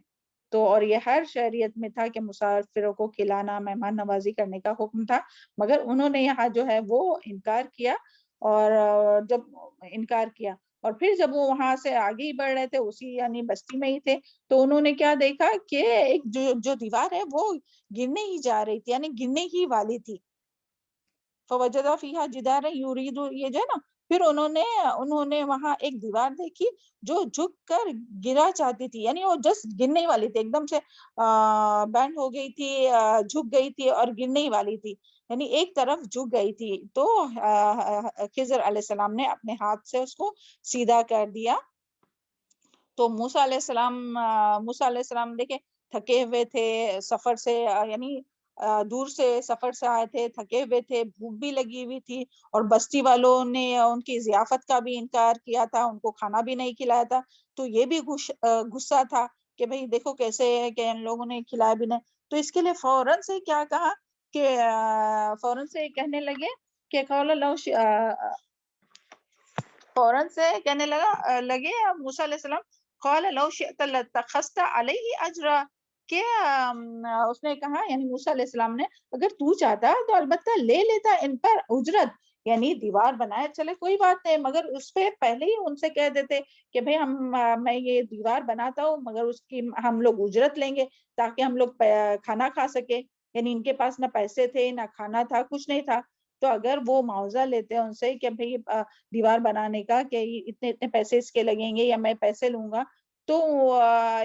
تو اور یہ ہر شریعت میں تھا کہ مسافروں کو کھلانا مہمان نوازی کرنے کا حکم تھا مگر انہوں نے یہاں جو ہے وہ انکار کیا. اور جب انکار کیا اور پھر جب وہ وہاں سے آگے ہی بڑھ رہے تھے اسی یعنی بستی میں ہی تھے تو انہوں نے کیا دیکھا کہ ایک جو دیوار ہے وہ گرنے ہی جا رہی تھی یعنی گرنے ہی والی تھی. فوجد فیہا جدارا یرید یہ جو ہے نا پھر انہوں نے وہاں ایک دیوار دیکھی جو جھک کر گرا چاہتی تھی یعنی وہ جسٹ گرنے والی تھی ایک دم سے بینڈ ہو گئی تھی جھک گئی تھی اور گرنے والی تھی یعنی ایک طرف جھک گئی تھی. تو خضر علیہ السلام نے اپنے ہاتھ سے اس کو سیدھا کر دیا. تو موسیٰ علیہ السلام دیکھیں تھکے ہوئے تھے سفر سے یعنی دور سے سفر سے آئے تھے تھکے ہوئے تھے بھوک بھی لگی ہوئی تھی اور بستی والوں نے ان کی ضیافت کا بھی انکار کیا تھا ان کو کھانا بھی نہیں کھلایا تھا. تو یہ بھی غصہ تھا کہ بھئی دیکھو کیسے کہ ان لوگوں نے کھلایا بھی نہیں. تو اس کے لیے فوراً سے کیا کہا کہ فوراً سے کہنے لگے کہ فوراً سے کہنے لگے موسیٰ علیہ السلام قال لو شئت لاتخذت علیہ اجرا کہ اس نے کہا یعنی موسیٰ علیہ السلام نے اگر تو چاہتا تو البتہ لے لیتا ان پر اجرت یعنی دیوار بنائے چلے کوئی بات نہیں مگر اس پہ پہلے ہی ان سے کہہ دیتے کہ بھئی میں یہ دیوار بناتا ہوں مگر اس کی ہم لوگ اجرت لیں گے تاکہ ہم لوگ کھانا کھا سکے. یعنی ان کے پاس نہ پیسے تھے نہ کھانا تھا، کچھ نہیں تھا. تو اگر وہ معاوضہ لیتے ہیں ان سے کہ بھئی دیوار بنانے کا کہ اتنے اتنے پیسے اس کے لگیں گے یا میں پیسے لوں گا تو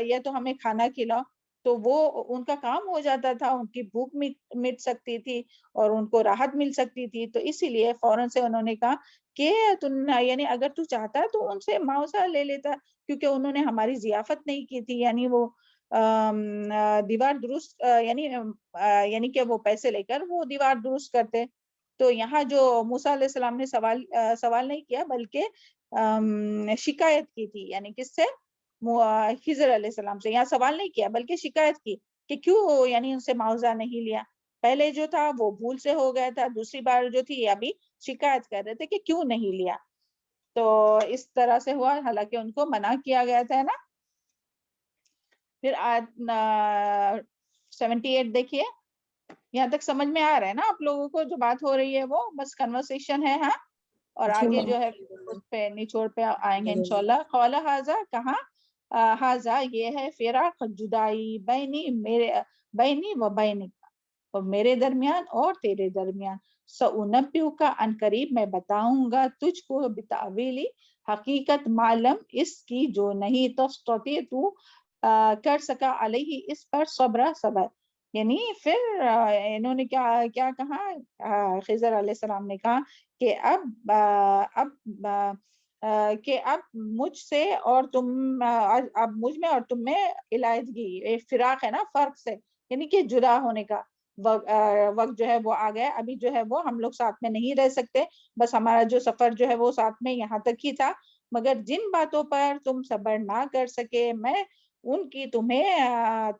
یا تو ہمیں کھانا کھلاؤ، تو وہ ان کا کام ہو جاتا تھا، ان کی بھوک مٹ سکتی تھی اور ان کو راحت مل سکتی تھی. تو اسی لیے فوراً سے انہوں نے کہا کہ یعنی اگر تو چاہتا تو ان سے معاوضہ لے لیتا، کیونکہ انہوں نے ہماری ضیافت نہیں کی تھی. یعنی وہ دیوار درست یعنی کہ وہ پیسے لے کر وہ دیوار درست کرتے. تو یہاں جو موسیٰ علیہ السلام نے سوال نہیں کیا بلکہ شکایت کی تھی. یعنی کس سے؟ خضر علیہ السلام سے. یہاں سوال نہیں کیا بلکہ شکایت کی کہ کیوں یعنی ان سے معاوضہ نہیں لیا. پہلے جو تھا وہ بھول سے ہو گیا تھا، دوسری بار جو تھی ابھی شکایت کر رہے تھے کہ کیوں نہیں لیا. تو اس طرح سے ہوا، حالانکہ ان کو منع کیا گیا تھا نا. پھر 78 دیکھیے. یہاں تک سمجھ میں آ رہا ہے نا آپ لوگوں کو جو بات ہو رہی ہے؟ وہ بس کنورسیشن ہے. ہاں، اور آگے جو ہے اس پہ نچوڑ پہ آئیں گے انشاءاللہ. قال ھذا، کہاں ھذا یہ ہے، فراق جدائی، بینی و بینک، اور میرے درمیان اور تیرے درمیان. سأنبئک، ان قریب میں بتاؤں گا تجھ کو، بتاویلی، حقیقت، معلوم اس کی جو نہیں تستطیع تو کر سکا، علیہ اس پر، صبر. یعنی پھر انہوں نے کیا کہا؟ خضر علیہ السلام نے کہا کہ اب مجھ سے اور تم، اب مجھ میں اور تم میں علیحدگی، فراق ہے نا، فرق سے، یعنی کہ جدا ہونے کا وقت جو ہے وہ آ گیا. ابھی جو ہے وہ ہم لوگ ساتھ میں نہیں رہ سکتے. بس ہمارا جو سفر جو ہے وہ ساتھ میں یہاں تک ہی تھا. مگر جن باتوں پر تم صبر نہ کر سکے، میں ان کی تمہیں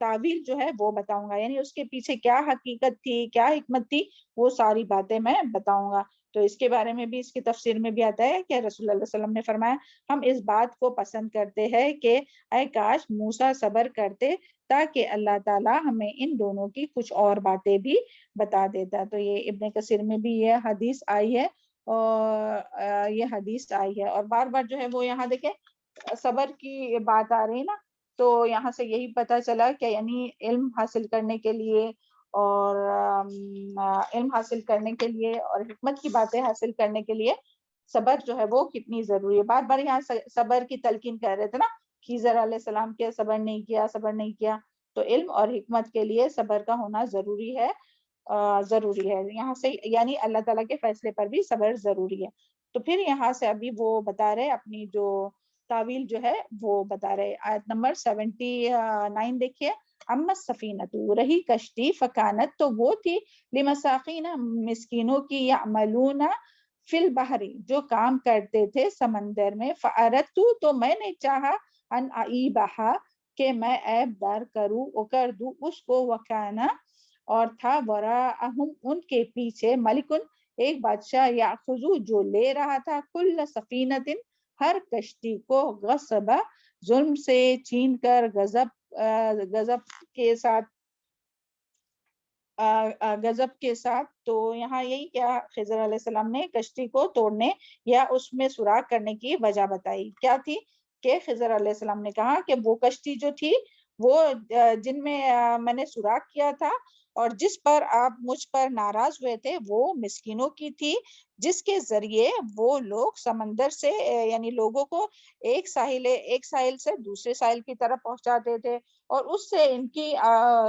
تعویل جو ہے وہ بتاؤں گا. یعنی اس کے پیچھے کیا حقیقت تھی، کیا حکمت تھی، وہ ساری باتیں میں بتاؤں گا. تو اس کے بارے میں بھی، اس کی تفسیر میں بھی آتا ہے کہ رسول اللہ صلی اللہ علیہ وسلم نے فرمایا، ہم اس بات کو پسند کرتے ہیں کہ اے کاش موسیٰ صبر کرتے تاکہ اللہ تعالیٰ ہمیں ان دونوں کی کچھ اور باتیں بھی بتا دیتا. تو یہ ابن کثیر میں بھی یہ حدیث آئی ہے، اور یہ حدیث آئی ہے. اور بار بار جو ہے وہ یہاں دیکھیں صبر کی بات آ رہی نا، تو یہاں سے یہی پتا چلا کہ یعنی علم حاصل کرنے کے لیے اور حکمت کی باتیں حاصل کرنے کے لیے صبر جو ہے وہ کتنی ضروری ہے. بار بار یہاں صبر کی تلقین کر رہے تھے نا خضر علیہ السلام کے، صبر نہیں کیا. تو علم اور حکمت کے لیے صبر کا ہونا ضروری ہے. یہاں سے یعنی اللہ تعالیٰ کے فیصلے پر بھی صبر ضروری ہے. تو پھر یہاں سے ابھی وہ بتا رہے اپنی جو تعویل جو ہے وہ بتا رہے. آیت نمبر 79 دیکھیے. اما السفینۃ، رہی کشتی، فکانت تو وہ تھی، لمساکین مسکینوں کی، یعملون فی البحر جو کام کرتے تھے سمندر میں، فاردت تو میں نے چاہا، ان اعیبہا کہ میں عیب دار کر دوں اس کو، وکانا اور تھا، وراءہم ان کے پیچھے، ملکن ایک بادشاہ، یاخذو جو لے رہا تھا، کل سفینۃ ہر کشتی کو، غصبا ظلم سے، چھین کر، غضب کے ساتھ. تو یہاں یہی کیا خضر علیہ السلام نے کشتی کو توڑنے یا اس میں سوراخ کرنے کی وجہ بتائی. کیا تھی کہ خضر علیہ السلام نے کہا کہ وہ کشتی جو تھی وہ جن میں میں نے سوراخ کیا تھا اور جس پر آپ مجھ پر ناراض ہوئے تھے، وہ مسکینوں کی تھی، جس کے ذریعے وہ لوگ سمندر سے یعنی لوگوں کو ایک ساحل سے دوسرے ساحل کی طرف پہنچاتے تھے، اور اس سے ان کی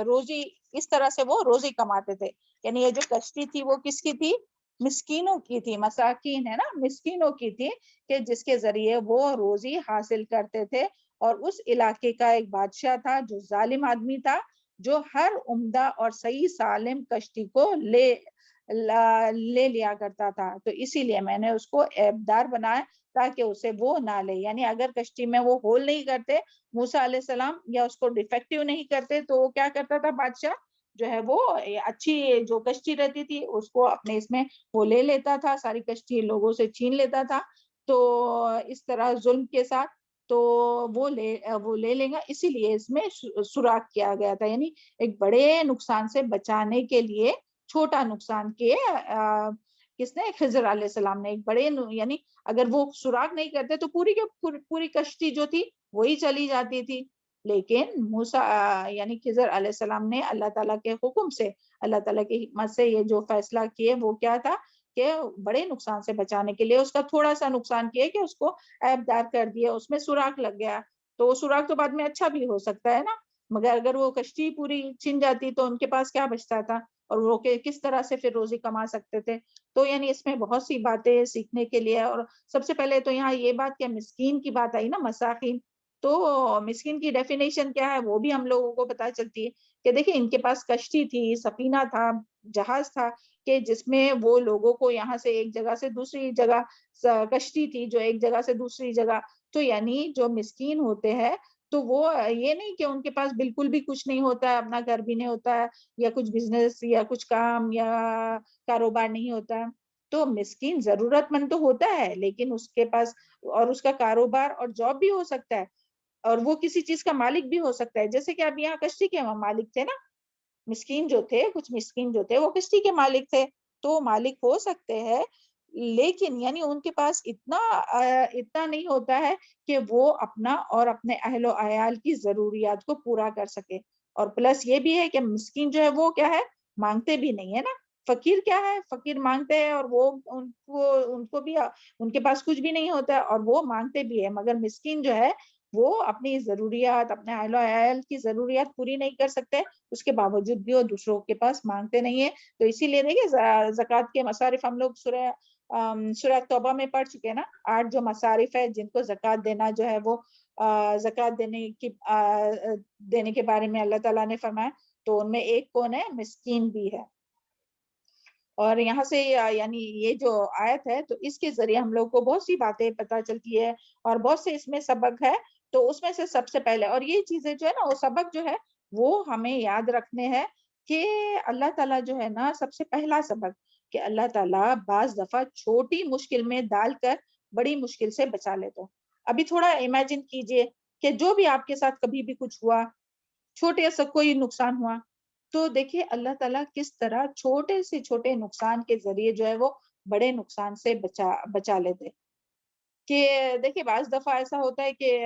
روزی، اس طرح سے وہ روزی کماتے تھے. یعنی یہ جو کشتی تھی وہ کس کی تھی؟ مسکینوں کی تھی. مساکین ہے نا، مسکینوں کی تھی، کہ جس کے ذریعے وہ روزی حاصل کرتے تھے. اور اس علاقے کا ایک بادشاہ تھا جو ظالم آدمی تھا، جو ہر عمدہ اور صحیح سالم کشتی کو لے لیا کرتا تھا. تو اسی لیے میں نے اس کو عیبدار بنایا تاکہ اسے وہ نہ لے. یعنی اگر کشتی میں وہ ہول نہیں کرتے موسیٰ علیہ السلام، یا اس کو ڈیفیکٹیو نہیں کرتے، تو وہ کیا کرتا تھا بادشاہ جو ہے وہ اچھی جو کشتی رہتی تھی اس کو اپنے اس میں وہ لے لیتا تھا، ساری کشتی لوگوں سے چھین لیتا تھا. تو اس طرح ظلم کے ساتھ تو وہ لے لیں گا. اسی لیے اس میں سوراخ کیا گیا تھا. یعنی ایک بڑے نقصان سے بچانے کے لیے چھوٹا نقصان کیے کس نے؟ خضر علیہ السلام نے. ایک بڑے یعنی اگر وہ سوراخ نہیں کرتے تو پوری کشتی جو تھی وہی چلی جاتی تھی. لیکن موسیٰ یعنی خضر علیہ السلام نے اللہ تعالیٰ کے حکم سے، اللہ تعالیٰ کی حکمت سے یہ جو فیصلہ کیے وہ کیا تھا کہ بڑے نقصان سے بچانے کے لیے اس کا تھوڑا سا نقصان کیا کہ اس کو عیب دار کر دیا، اس میں سوراخ لگ گیا. تو وہ سوراخ تو بعد میں اچھا بھی ہو سکتا ہے نا، مگر اگر وہ کشتی پوری چھن جاتی تو ان کے پاس کیا بچتا تھا، اور وہ کس طرح سے پھر روزی کما سکتے تھے. تو یعنی اس میں بہت سی باتیں سیکھنے کے لیے. اور سب سے پہلے تو یہاں یہ بات کہ مسکین کی بات آئی نا، مساکین، تو مسکین کی ڈیفینیشن کیا ہے وہ بھی ہم لوگوں کو پتہ چلتی ہے کہ دیکھیں ان کے پاس کشتی تھی، سفینہ تھا، جہاز تھا کہ جس میں وہ لوگوں کو یہاں سے ایک جگہ سے دوسری جگہ، کشتی تھی جو ایک جگہ سے دوسری جگہ. تو یعنی جو مسکین ہوتے ہیں تو وہ یہ نہیں کہ ان کے پاس بالکل بھی کچھ نہیں ہوتا ہے، اپنا گھر بھی نہیں ہوتا ہے، یا کچھ بزنس یا کچھ کام یا کاروبار نہیں ہوتا ہے. تو مسکین ضرورت مند تو ہوتا ہے لیکن اس کے پاس اور اس کا کاروبار اور جاب بھی ہو سکتا ہے، اور وہ کسی چیز کا مالک بھی ہو سکتا ہے. جیسے کہ اب یہاں کشتی کے مالک تھے نا، مسکین جو تھے، کچھ مسکین جو تھے وہ کشتی کے مالک تھے، تو مالک ہو سکتے ہیں، لیکن یعنی ان کے پاس اتنا نہیں ہوتا ہے کہ وہ اپنا اور اپنے اہل و عیال کی ضروریات کو پورا کر سکے. اور پلس یہ بھی ہے کہ مسکین جو ہے وہ کیا ہے، مانگتے بھی نہیں ہے نا. فقیر کیا ہے، فقیر مانگتے ہیں، اور وہ ان کو بھی ان کے پاس کچھ بھی نہیں ہوتا ہے اور وہ مانگتے بھی ہے. مگر مسکین جو ہے وہ اپنی ضروریات، اپنے اہل و عیال کی ضروریات پوری نہیں کر سکتے، اس کے باوجود بھی وہ دوسروں کے پاس مانگتے نہیں ہیں. تو اسی لیے دیکھیں زکوٰۃ کے مصارف ہم لوگ سورہ توبہ میں پڑھ چکے نا، 8 جو مصارف ہے جن کو زکوٰۃ دینا جو ہے وہ زکوٰۃ دینے کے بارے میں اللہ تعالیٰ نے فرمایا. تو ان میں ایک کون ہے، مسکین بھی ہے. اور یہاں سے یعنی یہ جو آیت ہے تو اس کے ذریعے ہم لوگ کو بہت سی باتیں پتہ چلتی ہے اور بہت سے اس میں سبق ہے. تو اس میں سے سب سے پہلے، اور یہ چیزیں جو ہے نا، وہ سبق جو ہے وہ ہمیں یاد رکھنے ہیں کہ اللہ تعالیٰ جو ہے نا، سب سے پہلا سبق کہ اللہ تعالیٰ بعض دفعہ چھوٹی مشکل میں ڈال کر بڑی مشکل سے بچا لیتے. ابھی تھوڑا امیجن کیجئے کہ جو بھی آپ کے ساتھ کبھی بھی کچھ ہوا، چھوٹے سا کوئی نقصان ہوا، تو دیکھیے اللہ تعالیٰ کس طرح چھوٹے سے چھوٹے نقصان کے ذریعے جو ہے وہ بڑے نقصان سے بچا لیتے. کہ دیکھیے بعض دفعہ ایسا ہوتا ہے کہ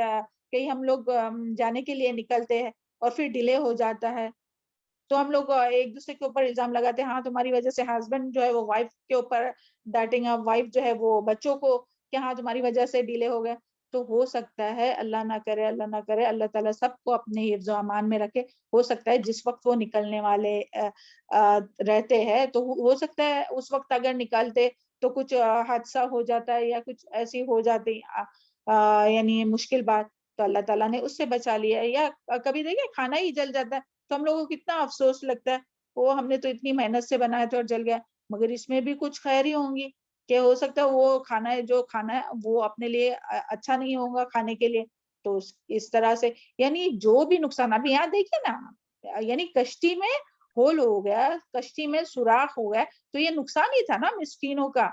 کہیں ہم لوگ جانے کے لیے نکلتے ہیں اور پھر ڈیلے ہو جاتا ہے، تو ہم لوگ ایک دوسرے کے اوپر الزام لگاتے ہیں، ہاں تمہاری وجہ سے. ہسبینڈ جو ہے وہ وائف کے اوپر ڈانٹیں گا، وائف جو ہے وہ بچوں کو کہ ہاں تمہاری وجہ سے ڈیلے ہو گئے. تو ہو سکتا ہے، اللہ نہ کرے اللہ تعالیٰ سب کو اپنے حفظ و امان میں رکھے، ہو سکتا ہے جس وقت وہ نکلنے والے رہتے ہیں تو ہو سکتا ہے اس وقت اگر نکلتے تو کچھ حادثہ ہو جاتا ہے یا کچھ ایسی ہو جاتی یعنی مشکل بات، تو اللہ تعالیٰ نے اس سے بچا لیا. یا کبھی دیکھیں کھانا ہی جل جاتا ہے تو ہم لوگوں کو کتنا افسوس لگتا ہے، وہ ہم نے تو اتنی محنت سے بنایا تھا اور جل گیا. مگر اس میں بھی کچھ خیر ہی ہوں گی کہ ہو سکتا ہے وہ کھانا ہے جو کھانا ہے وہ اپنے لیے اچھا نہیں ہوگا کھانے کے لیے. تو اس طرح سے یعنی جو بھی نقصان، ابھی یہاں دیکھیے نا، یعنی کشتی میں ہول ہو گیا، کشتی میں سوراخ ہو گیا، تو یہ نقصان ہی تھا نا مسکینوں کا،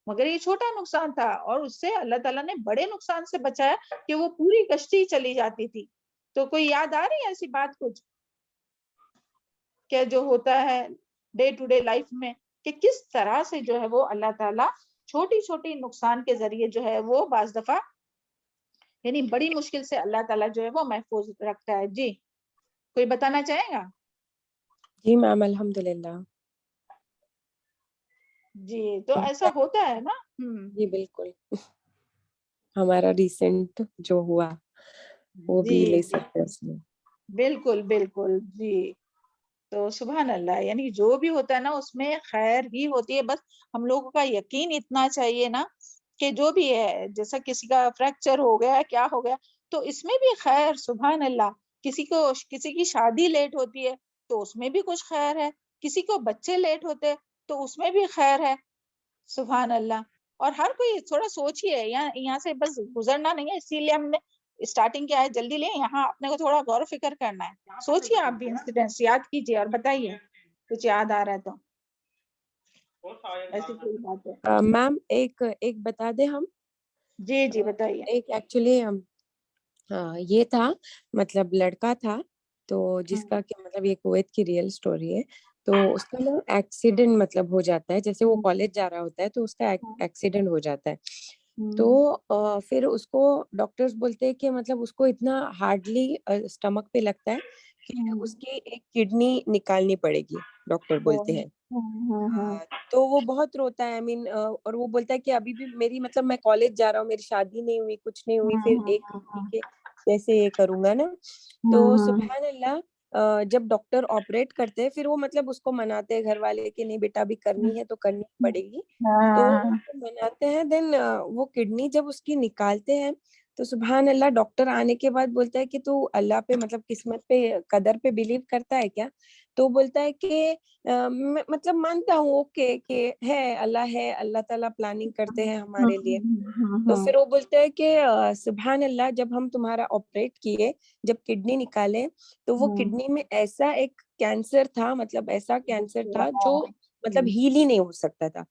مگر یہ چھوٹا نقصان تھا اور اس سے اللہ تعالیٰ نے بڑے نقصان سے بچایا کہ وہ پوری کشتی چلی جاتی تھی. تو کوئی یاد آ رہی ہے ایسی بات کچھ کہ جو ہوتا ہے ڈے ٹو ڈے لائف میں کہ کس طرح سے جو ہے وہ اللہ تعالیٰ چھوٹی چھوٹی نقصان کے ذریعے جو ہے وہ بعض دفعہ یعنی بڑی مشکل سے اللہ تعالیٰ جو ہے وہ محفوظ رکھتا ہے. جی کوئی بتانا چاہے گا؟ جی میم الحمدللہ. جی تو ایسا ہوتا ہے نا. جی بالکل، ہمارا ریسنٹ جو ہوا وہ بھی لے سکتے ہیں. بالکل بالکل. جی تو سبحان اللہ، یعنی جو بھی ہوتا ہے نا اس میں خیر ہی ہوتی ہے. بس ہم لوگوں کا یقین اتنا چاہیے نا کہ جو بھی ہے، جیسا کسی کا فریکچر ہو گیا، کیا ہو گیا، تو اس میں بھی خیر. سبحان اللہ. کسی کی شادی لیٹ ہوتی ہے تو اس میں بھی کچھ خیر ہے، کسی کو بچے لیٹ ہوتے تو اس میں بھی خیر ہے. سبحان اللہ. اور ہر کوئی تھوڑا سوچیے، یہاں سے بس گزرنا نہیں ہے، اسی لیے ہم نے اسٹارٹنگ کیا ہے جلدی لیں، یہاں اپنے کو تھوڑا غور و فکر کرنا ہے. سوچیے آپ بھی انسیڈنٹس یاد کیجیے اور بتائیے کچھ یاد آ رہا ہے تو ایسی کوئی بات ہے. میم ایک بتا دیں ہم. جی جی بتائیے. ایک ایکچولی یہ تھا، مطلب لڑکا تھا تو جس کا کہ مطلب یہ کویت کی ریئل سٹوری ہے. تو اس کا ایکسیڈنٹ مطلب ہو جاتا ہے، جیسے وہ کالج جا رہا ہوتا ہے تو اس کا ایکسیڈنٹ ہو جاتا ہے. تو پھر اس کو ڈاکٹرز بولتے ہیں کہ مطلب اس کو اتنا ہارڈلی اسٹمک پہ لگتا ہے کہ اس کی ایک کڈنی نکالنی پڑے گی، ڈاکٹر بولتے ہیں. تو وہ بہت روتا ہے، اور وہ بولتا ہے کہ ابھی بھی میری مطلب میں کالج جا رہا ہوں، میری شادی نہیں ہوئی، کچھ نہیں ہوئی، پھر ایک کڈنی کے کیسے یہ کروں گا نا. تو سبحان اللہ جب ڈاکٹر آپریٹ کرتے ہیں پھر وہ مطلب اس کو مناتے ہیں گھر والے کہ نہیں بیٹا ابھی کرنی ہے تو کرنی پڑے گی. تو مناتے ہیں. دین وہ کڈنی جب اس کی نکالتے ہیں تو سبحان اللہ ڈاکٹر آنے کے بعد بولتا ہے کہ تو اللہ پہ مطلب قسمت پہ قدر پہ بلیو کرتا ہے کیا؟ تو بولتا ہے کہ مطلب مانتا ہوں اوکے کہ ہے، اللہ تعالیٰ پلاننگ کرتے ہیں ہمارے لیے. تو پھر وہ بولتے ہیں کہ سبحان اللہ جب ہم تمہارا آپریٹ کیے، جب کڈنی نکالے تو وہ کڈنی میں ایسا ایک کینسر تھا، مطلب ایسا کینسر تھا جو مطلب ہیل ہی نہیں ہو سکتا تھا.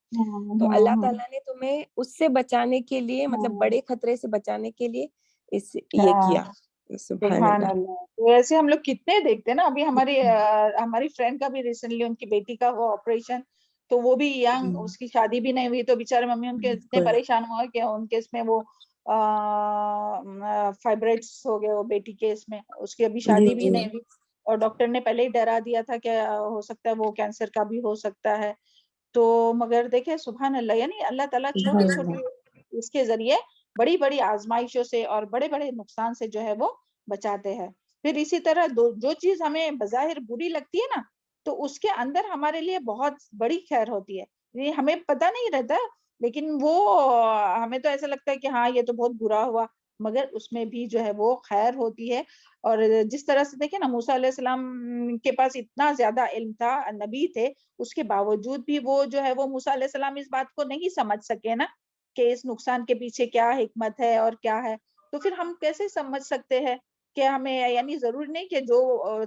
تو اللہ تعالیٰ نے تمہیں اس سے بچانے کے لیے مطلب بڑے خطرے سے بچانے کے لیے یہ کیا. سبحان اللہ. تو ایسے ہم لوگ کتنے دیکھتے ہیں نا. ابھی ہماری فرینڈ کا بھی ریسنٹلی ان کی بیٹی کا ہوا آپریشن، تو وہ بھی ینگ، اس کی شادی بھی نہیں ہوئی، تو بیچارے ممی ان کے اتنے پریشان ہوا کہ ان کے اس میں وہ فائبرائڈس ہو گئے وہ بیٹی کے اس میں، اس کی ابھی شادی بھی نہیں ہوئی، اور ڈاکٹر نے پہلے ہی ڈرا دیا تھا کہ ہو سکتا ہے وہ کینسر کا بھی ہو سکتا ہے. تو مگر دیکھیں سبحان اللہ، یعنی اللہ تعالیٰ چھوٹی چھوٹی اس کے ذریعے بڑی بڑی آزمائشوں سے اور بڑے بڑے نقصان سے جو ہے وہ بچاتے ہیں. پھر اسی طرح جو چیز ہمیں بظاہر بری لگتی ہے نا، تو اس کے اندر ہمارے لیے بہت بڑی خیر ہوتی ہے. یہ ہمیں پتہ نہیں رہتا، لیکن وہ ہمیں تو ایسا لگتا ہے کہ ہاں یہ تو بہت برا ہوا، مگر اس میں بھی جو ہے وہ خیر ہوتی ہے. اور جس طرح سے دیکھیں نا، موسیٰ علیہ السلام کے پاس اتنا زیادہ علم تھا، نبی تھے، اس کے باوجود بھی وہ جو ہے وہ موسیٰ علیہ السلام اس بات کو نہیں سمجھ سکے نا کہ اس نقصان کے پیچھے کیا حکمت ہے اور کیا ہے. تو پھر ہم کیسے سمجھ سکتے ہیں کہ ہمیں، یعنی ضروری نہیں کہ جو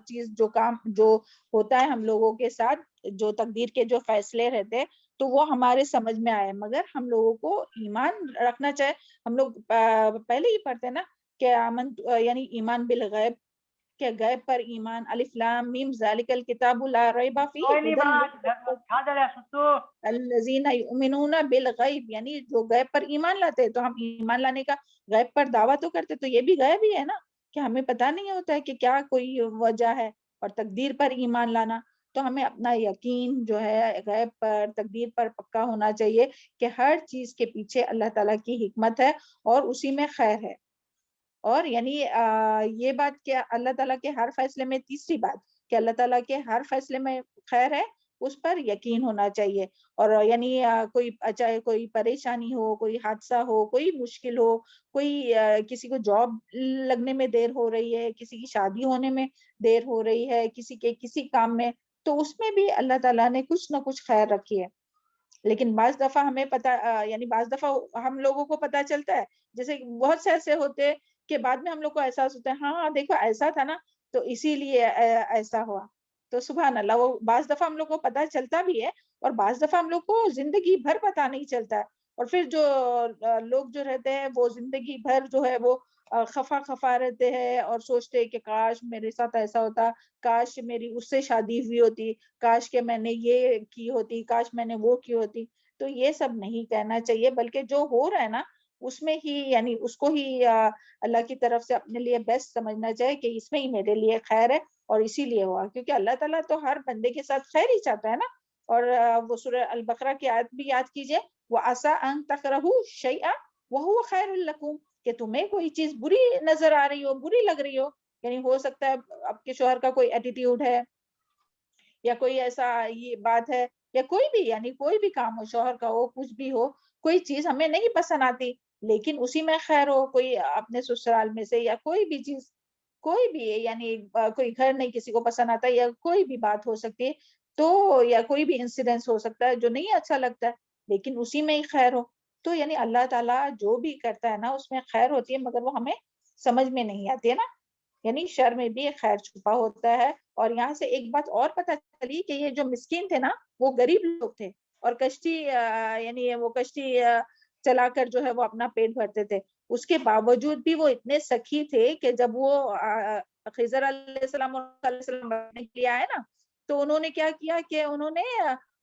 چیز جو کام جو ہوتا ہے ہم لوگوں کے ساتھ، جو تقدیر کے جو فیصلے رہتے ہیں تو وہ ہمارے سمجھ میں آئے، مگر ہم لوگوں کو ایمان رکھنا چاہے. ہم لوگ پہلے ہی پڑھتے ہیں نا کہ یعنی ایمان بالغیب، کہ غیب پر ایمان. الف لام میم ذالک الکتاب لا ریب فیہ الذین یؤمنون بالغیب، یعنی جو غیب پر ایمان لاتے. تو ہم ایمان لانے کا غیب پر دعویٰ تو کرتے، تو یہ بھی غیب ہی ہے نا کہ ہمیں پتہ نہیں ہوتا ہے کہ کیا کوئی وجہ ہے. اور تقدیر پر ایمان لانا، تو ہمیں اپنا یقین جو ہے غیب پر، تقدیر پر پکا ہونا چاہیے کہ ہر چیز کے پیچھے اللہ تعالیٰ کی حکمت ہے اور اسی میں خیر ہے. اور یعنی یہ بات کہ اللہ تعالیٰ کے ہر فیصلے میں، تیسری بات کہ اللہ تعالیٰ کے ہر فیصلے میں خیر ہے، اس پر یقین ہونا چاہیے. اور یعنی کوئی چاہے کوئی پریشانی ہو، کوئی حادثہ ہو، کوئی مشکل ہو، کوئی کسی کو جاب لگنے میں دیر ہو رہی ہے، کسی کی شادی ہونے میں دیر ہو رہی ہے، کسی کے کسی کام میں، تو اس میں بھی اللہ تعالیٰ نے کچھ نہ کچھ خیر رکھی ہے. لیکن بعض دفعہ ہمیں یعنی بعض دفعہ ہم لوگوں کو پتہ چلتا ہے، جیسے بہت سے ایسے ہوتے کہ بعد میں ہم لوگ کو احساس ہوتا ہے ہاں دیکھو ایسا تھا نا تو اسی لیے ایسا ہوا. تو سبحان اللہ، وہ بعض دفعہ ہم لوگ کو پتہ چلتا بھی ہے اور بعض دفعہ ہم لوگ کو زندگی بھر پتہ نہیں چلتا ہے. اور پھر جو لوگ جو رہتے ہیں وہ زندگی بھر جو ہے وہ خفا رہتے ہیں اور سوچتے ہیں کہ کاش میرے ساتھ ایسا ہوتا، کاش میری اس سے شادی ہوئی ہوتی، کاش کہ میں نے یہ کی ہوتی، کاش میں نے وہ کی ہوتی. تو یہ سب نہیں کہنا چاہیے، بلکہ جو ہو رہا ہے نا اس میں ہی، یعنی اس کو ہی اللہ کی طرف سے اپنے لیے بیسٹ سمجھنا چاہیے کہ اس میں ہی میرے لیے خیر ہے اور اسی لیے ہوا. کیونکہ اللہ تعالیٰ تو ہر بندے کے ساتھ خیر ہی چاہتا ہے نا. اور وہ سورہ البقرہ کی آیت بھی یاد کیجئے، وَعَسَىٰ أَن تَكْرَهُوا شَيْئًا وَهُوَ خَيْرٌ لَكُمْ، کہ تمہیں کوئی چیز بری نظر آ رہی ہو، بری لگ رہی ہو. یعنی ہو سکتا ہے آپ کے شوہر کا کوئی ایٹیٹیوڈ ہے، یا کوئی ایسا یہ بات ہے، یا کوئی بھی، یعنی کوئی بھی کام ہو، شوہر کا ہو، کچھ بھی ہو، کوئی چیز ہمیں نہیں پسند آتی لیکن اسی میں خیر ہو، کوئی اپنے سسرال میں سے یا کوئی بھی چیز، کوئی بھی، یعنی کوئی گھر نہیں کسی کو پسند آتا یا کوئی بھی بات ہو سکتی ہے، تو یا کوئی بھی انسیڈنس ہو سکتا ہے جو نہیں اچھا لگتا ہے لیکن اسی میں ہی خیر ہو. تو یعنی اللہ تعالیٰ جو بھی کرتا ہے نا اس میں خیر ہوتی ہے، مگر وہ ہمیں سمجھ میں نہیں آتی ہے نا. یعنی شر میں بھی خیر چھپا ہوتا ہے. اور یہاں سے ایک بات اور پتہ چلی کہ یہ جو مسکین تھے نا وہ غریب لوگ تھے، اور کشتی یعنی وہ کشتی چلا کر جو ہے وہ اپنا پیٹ بھرتے تھے. اس کے باوجود بھی وہ اتنے سخی تھے کہ جب وہ خضر علیہ السلام بننے کے لیے آئے نا، تو انہوں نے کیا کیا کہ انہوں نے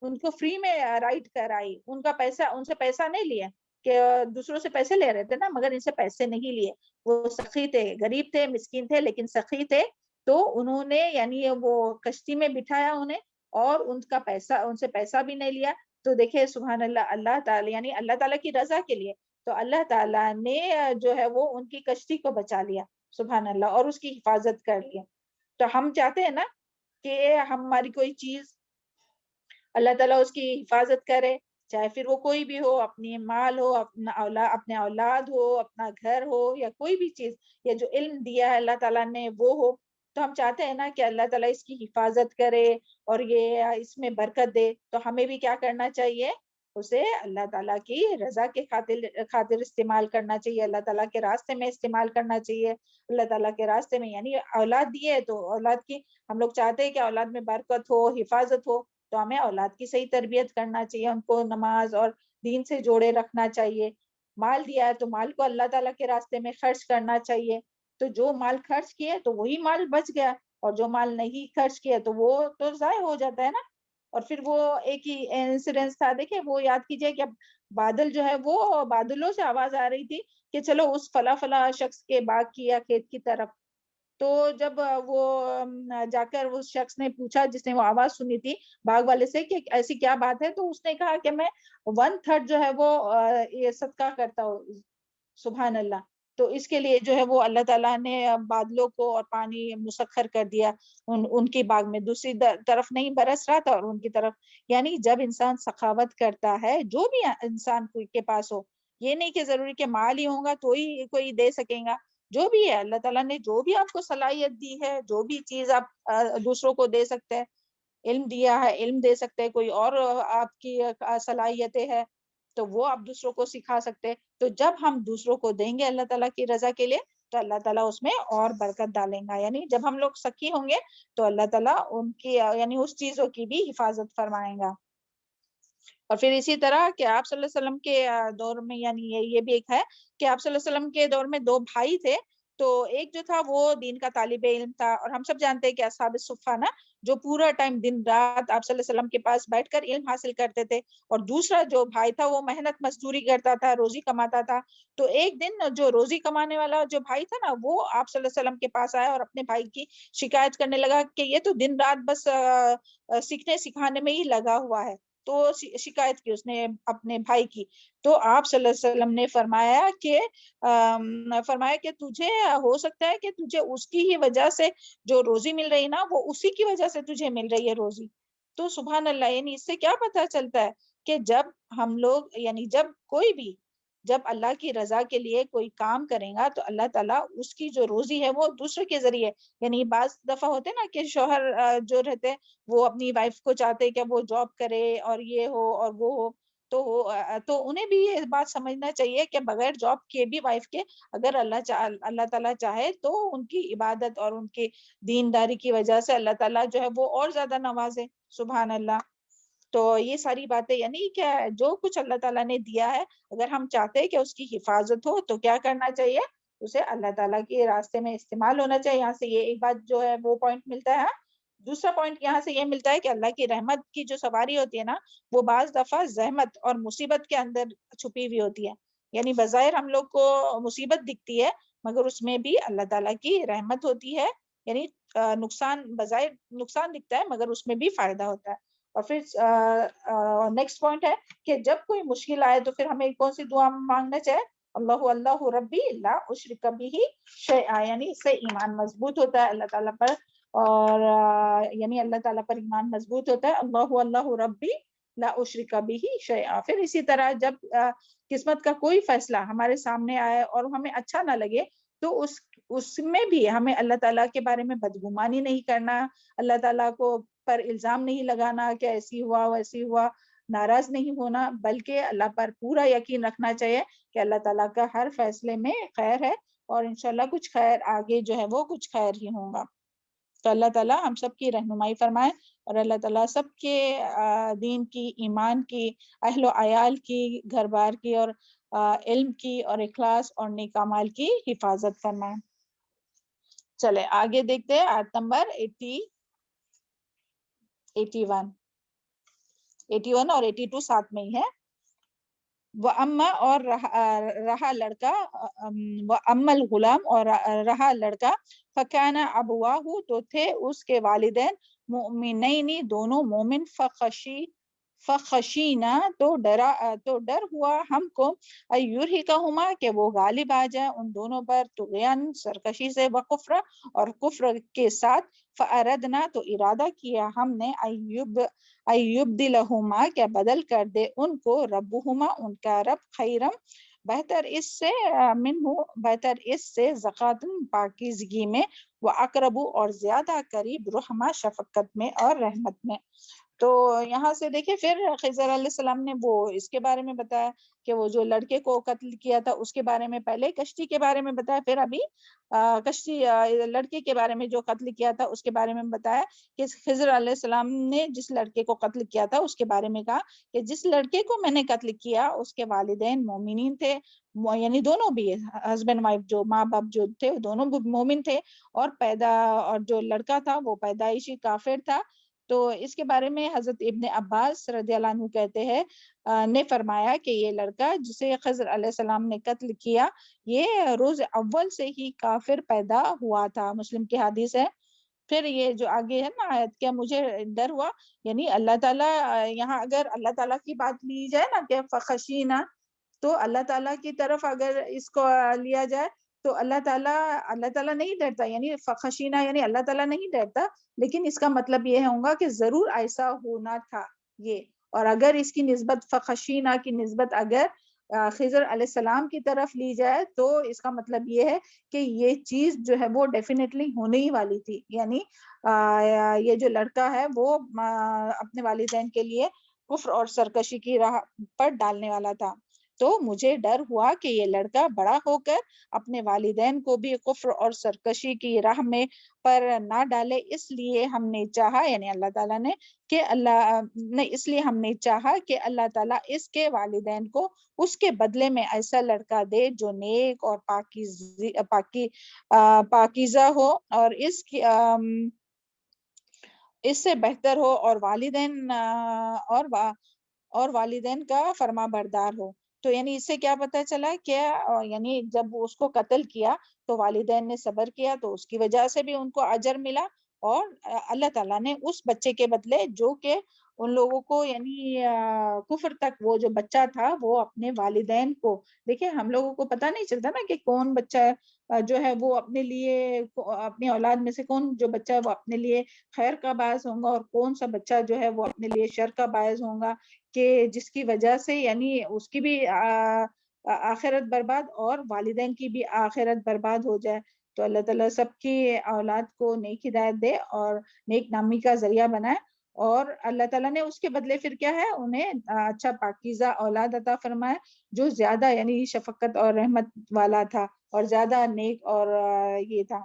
ان کو فری میں رائڈ کرائی، ان کا پیسہ، ان سے پیسہ نہیں لیا، کہ دوسروں سے پیسے لے رہے تھے نا, مگر ان سے پیسے نہیں لیے. وہ سخی تھے, غریب تھے, مسکین تھے, لیکن سخی تھے. تو انہوں نے یعنی وہ کشتی میں بٹھایا انہیں, اور ان کا پیسہ, ان سے پیسہ بھی نہیں لیا. تو دیکھیں سبحان اللہ, اللہ تعالیٰ یعنی اللہ تعالیٰ کی رضا کے لیے تو اللہ تعالیٰ نے جو ہے وہ ان کی کشتی کو بچا لیا, سبحان اللہ, اور اس کی حفاظت کر لی. تو ہم چاہتے ہیں نا کہ ہماری کوئی چیز اللہ تعالیٰ اس کی حفاظت کرے, چاہے پھر وہ کوئی بھی ہو, اپنی مال ہو, اپنے اولاد ہو, اپنا گھر ہو, یا کوئی بھی چیز, یا جو علم دیا ہے اللہ تعالیٰ نے وہ ہو. تو ہم چاہتے ہیں نا کہ اللہ تعالیٰ اس کی حفاظت کرے اور یہ اس میں برکت دے. تو ہمیں بھی کیا کرنا چاہیے, اسے اللہ تعالیٰ کی رضا کے خاطر استعمال کرنا چاہیے, اللہ تعالیٰ کے راستے میں استعمال کرنا چاہیے. اللہ تعالیٰ کے راستے میں یعنی اولاد دیے تو اولاد کی ہم لوگ چاہتے ہیں کہ اولاد میں برکت ہو, حفاظت ہو, تو ہمیں اولاد کی صحیح تربیت کرنا چاہیے, ان کو نماز اور دین سے جوڑے رکھنا چاہیے. مال دیا ہے تو مال کو اللہ تعالیٰ کے راستے میں خرچ کرنا چاہیے. تو جو مال خرچ کیے تو وہی مال بچ گیا, اور جو مال نہیں خرچ کیا تو وہ تو ضائع ہو جاتا ہے نا. اور پھر وہ ایک ہی انسیڈنس تھا, دیکھیں وہ یاد کیجئے کہ بادل جو ہے وہ بادلوں سے آواز آ رہی تھی کہ چلو اس فلاں شخص کے باغ کی یا کھیت کی طرف. تو جب وہ جا کر اس شخص نے پوچھا جس نے وہ آواز سنی تھی باغ والے سے کہ ایسی کیا بات ہے, تو اس نے کہا کہ میں 1/3 جو ہے وہ یہ صدقہ کرتا ہوں. سبحان اللہ. تو اس کے لیے جو ہے وہ اللہ تعالیٰ نے بادلوں کو اور پانی مسخر کر دیا ان کی باغ میں, دوسری طرف نہیں برس رہا تھا اور ان کی طرف. یعنی جب انسان سخاوت کرتا ہے, جو بھی انسان کے پاس ہو, یہ نہیں کہ ضروری کہ مال ہی ہوگا تو ہی کوئی دے سکے گا, جو بھی ہے اللہ تعالیٰ نے جو بھی آپ کو صلاحیت دی ہے, جو بھی چیز آپ دوسروں کو دے سکتے ہیں, علم دیا ہے علم دے سکتے ہیں, کوئی اور آپ کی صلاحیتیں ہے تو وہ آپ دوسروں کو سکھا سکتے ہیں. تو جب ہم دوسروں کو دیں گے اللہ تعالیٰ کی رضا کے لیے تو اللہ تعالیٰ اس میں اور برکت ڈالیں گا. یعنی جب ہم لوگ سخی ہوں گے تو اللہ تعالیٰ ان کی یعنی اس چیزوں کی بھی حفاظت فرمائیں گا. اور پھر اسی طرح کہ آپ صلی اللہ علیہ وسلم کے دور میں یعنی یہ بھی ایک ہے کہ آپ صلی اللہ علیہ وسلم کے دور میں 2 بھائی تھے. تو ایک جو تھا وہ دین کا طالب علم تھا, اور ہم سب جانتے ہیں کہ اصحاب الصفہ نا جو پورا ٹائم دن رات آپ صلی اللہ علیہ وسلم کے پاس بیٹھ کر علم حاصل کرتے تھے. اور دوسرا جو بھائی تھا وہ محنت مزدوری کرتا تھا, روزی کماتا تھا. تو ایک دن جو روزی کمانے والا جو بھائی تھا نا وہ آپ صلی اللہ علیہ وسلم کے پاس آیا اور اپنے بھائی کی شکایت کرنے لگا کہ یہ تو دن رات بس سیکھنے سکھانے میں ہی لگا ہوا ہے. تو شکایت کی اس نے اپنے بھائی کی. تو آپ صلی اللہ علیہ وسلم نے فرمایا کہ تجھے ہو سکتا ہے کہ تجھے اس کی ہی وجہ سے جو روزی مل رہی نا وہ اسی کی وجہ سے تجھے مل رہی ہے روزی. تو سبحان اللہ, یعنی اس سے کیا پتہ چلتا ہے کہ جب ہم لوگ یعنی جب اللہ کی رضا کے لیے کوئی کام کریں گا تو اللہ تعالیٰ اس کی جو روزی ہے وہ دوسرے کے ذریعے, یعنی بعض دفعہ ہوتے نا کہ شوہر جو رہتے وہ اپنی وائف کو چاہتے کہ وہ جاب کرے اور یہ ہو اور وہ ہو, تو انہیں بھی یہ بات سمجھنا چاہیے کہ بغیر جاب کے بھی وائف کے اگر اللہ تعالیٰ چاہے تو ان کی عبادت اور ان کی دینداری کی وجہ سے اللہ تعالیٰ جو ہے وہ اور زیادہ نوازے. سبحان اللہ. تو یہ ساری باتیں یعنی کہ جو کچھ اللہ تعالیٰ نے دیا ہے اگر ہم چاہتے ہیں کہ اس کی حفاظت ہو تو کیا کرنا چاہیے, اسے اللہ تعالیٰ کے راستے میں استعمال ہونا چاہیے. یہاں سے یہ ایک بات جو ہے وہ پوائنٹ ملتا ہے. دوسرا پوائنٹ یہاں سے یہ ملتا ہے کہ اللہ کی رحمت کی جو سواری ہوتی ہے نا وہ بعض دفعہ زحمت اور مصیبت کے اندر چھپی ہوئی ہوتی ہے. یعنی بظاہر ہم لوگ کو مصیبت دکھتی ہے مگر اس میں بھی اللہ تعالیٰ کی رحمت ہوتی ہے. یعنی بظاہر نقصان دکھتا ہے مگر اس میں بھی فائدہ ہوتا ہے. اور پھر نیکسٹ پوائنٹ ہے کہ جب کوئی مشکل آئے تو پھر ہمیں کون سی دعا مانگنا چاہے, اللہ ربی لا اشرک بہ شیئا, یعنی اس سے ایمان مضبوط ہوتا ہے اللہ تعالیٰ پر, اور یعنی اللہ تعالیٰ پر ایمان مضبوط ہوتا ہے. اللہ ربی لا اشرک بہ شیئا. پھر اسی طرح جب قسمت کا کوئی فیصلہ ہمارے سامنے آئے اور ہمیں اچھا نہ لگے تو اس میں بھی ہمیں اللہ تعالیٰ کے بارے میں بدگمانی نہیں کرنا, اللہ تعالیٰ کو پر الزام نہیں لگانا کہ ایسی ہوا ویسی ہوا, ناراض نہیں ہونا, بلکہ اللہ پر پورا یقین رکھنا چاہیے کہ اللہ تعالیٰ کا ہر فیصلے میں خیر ہے اور انشاءاللہ کچھ خیر آگے جو ہے وہ کچھ خیر ہی ہوگا. تو اللہ تعالیٰ ہم سب کی رہنمائی فرمائے اور اللہ تعالیٰ سب کے دین کی, ایمان کی, اہل و عیال کی, گھر بار کی اور علم کی اور اخلاص اور نیک اعمال کی حفاظت فرمائے. چلے آگے دیکھتے ہیں آیت نمبر 81 اور 82 ساتھ میں ہی ہے. وَأَمَّا اور رہا لڑکا، وَأَمَّا الغلام اور رہا لڑکا، فَكَانَ أَبْوَاهُ تو تھے اس کے والدین، مؤمنین دونوں مومن، فخشینا تو ڈر ہوا ہم کو، ایرہقہما کہ وہ غالب آ جائے ان دونوں پر، طغیان سرکشی سے، وکفر اور کفر کے ساتھ، فاردنا تو ارادہ کیا ہم نے، ایبدلہما کیا بدل کر دے ان کو، ربہما ان کا رب، خیرم بہتر اس سے، منہ بہتر اس سے، زکاتن پاکیزگی میں، وَأَقْرَبُ اور زیادہ قریب، رحمہ شفقت میں اور رحمت میں۔ تو یہاں سے دیکھیں پھر خضر علیہ السلام نے وہ اس کے بارے میں بتایا کہ وہ جو لڑکے کو قتل کیا تھا اس کے بارے میں، پہلے کشتی کے بارے میں بتایا، پھر ابھی کشتی لڑکے کے بارے میں جو قتل کیا تھا اس کے بارے میں بتایا کہ خضر علیہ السلام نے جس لڑکے کو قتل کیا تھا اس کے بارے میں کہا کہ جس لڑکے کو میں نے قتل کیا اس کے والدین مومنین تھے، یعنی دونوں بھی ہسبینڈ وائف جو ماں باپ جو تھے وہ دونوں مومن تھے، اور جو لڑکا تھا وہ پیدائشی کافر تھا۔ تو اس کے بارے میں حضرت ابن عباس رضی اللہ عنہ کہتے ہیں نے فرمایا کہ یہ لڑکا جسے خضر علیہ السلام نے قتل کیا یہ روز اول سے ہی کافر پیدا ہوا تھا، مسلم کی حدیث ہے۔ پھر یہ جو آگے ہے نا آیت، کیا مجھے ڈر ہوا، یعنی اللہ تعالیٰ یہاں اگر اللہ تعالیٰ کی بات لی جائے نا کہ فخشینا، تو اللہ تعالیٰ کی طرف اگر اس کو لیا جائے تو اللہ تعالیٰ نہیں ڈرتا، یعنی فخشینا یعنی اللہ تعالیٰ نہیں ڈرتا، لیکن اس کا مطلب یہ ہوگا کہ ضرور ایسا ہونا تھا یہ، اور اگر اس کی نسبت فخشینا کی نسبت اگر خضر علیہ السلام کی طرف لی جائے تو اس کا مطلب یہ ہے کہ یہ چیز جو ہے وہ ڈیفینیٹلی ہونے ہی والی تھی، یعنی یہ جو لڑکا ہے وہ اپنے والدین کے لیے کفر اور سرکشی کی راہ پر ڈالنے والا تھا۔ تو مجھے ڈر ہوا کہ یہ لڑکا بڑا ہو کر اپنے والدین کو بھی کفر اور سرکشی کی راہ میں پر نہ ڈالے، اس لیے ہم نے چاہا، یعنی اللہ تعالیٰ نے، کہ اس لیے ہم نے چاہا کہ اللہ تعالیٰ اس کے والدین کو اس کے بدلے میں ایسا لڑکا دے جو نیک اور پاکیزہ ہو اور اس سے بہتر ہو، اور والدین کا فرما بردار ہو۔ تو یعنی اس سے کیا پتہ چلا کہ یعنی جب اس کو قتل کیا تو والدین نے صبر کیا تو اس کی وجہ سے بھی ان کو اجر ملا، اور اللہ تعالیٰ نے اس بچے کے بدلے جو کہ ان لوگوں کو یعنی کفر تک وہ جو بچہ تھا وہ اپنے والدین کو، دیکھیں ہم لوگوں کو پتہ نہیں چلتا نا کہ کون بچہ جو ہے وہ اپنے لیے، اپنی اولاد میں سے کون جو بچہ ہے وہ اپنے لیے خیر کا باعث ہوگا اور کون سا بچہ جو ہے وہ اپنے لیے شر کا باعث ہوگا، کہ جس کی وجہ سے یعنی اس کی بھی آخرت برباد اور والدین کی بھی آخرت برباد ہو جائے۔ تو اللہ تعالیٰ سب کی اولاد کو نیک ہدایت دے اور نیک نامی کا ذریعہ بنائے، اور اللہ تعالیٰ نے اس کے بدلے پھر کیا ہے انہیں اچھا پاکیزہ اولاد عطا فرمائے جو زیادہ یعنی شفقت اور رحمت والا تھا اور زیادہ نیک اور یہ تھا۔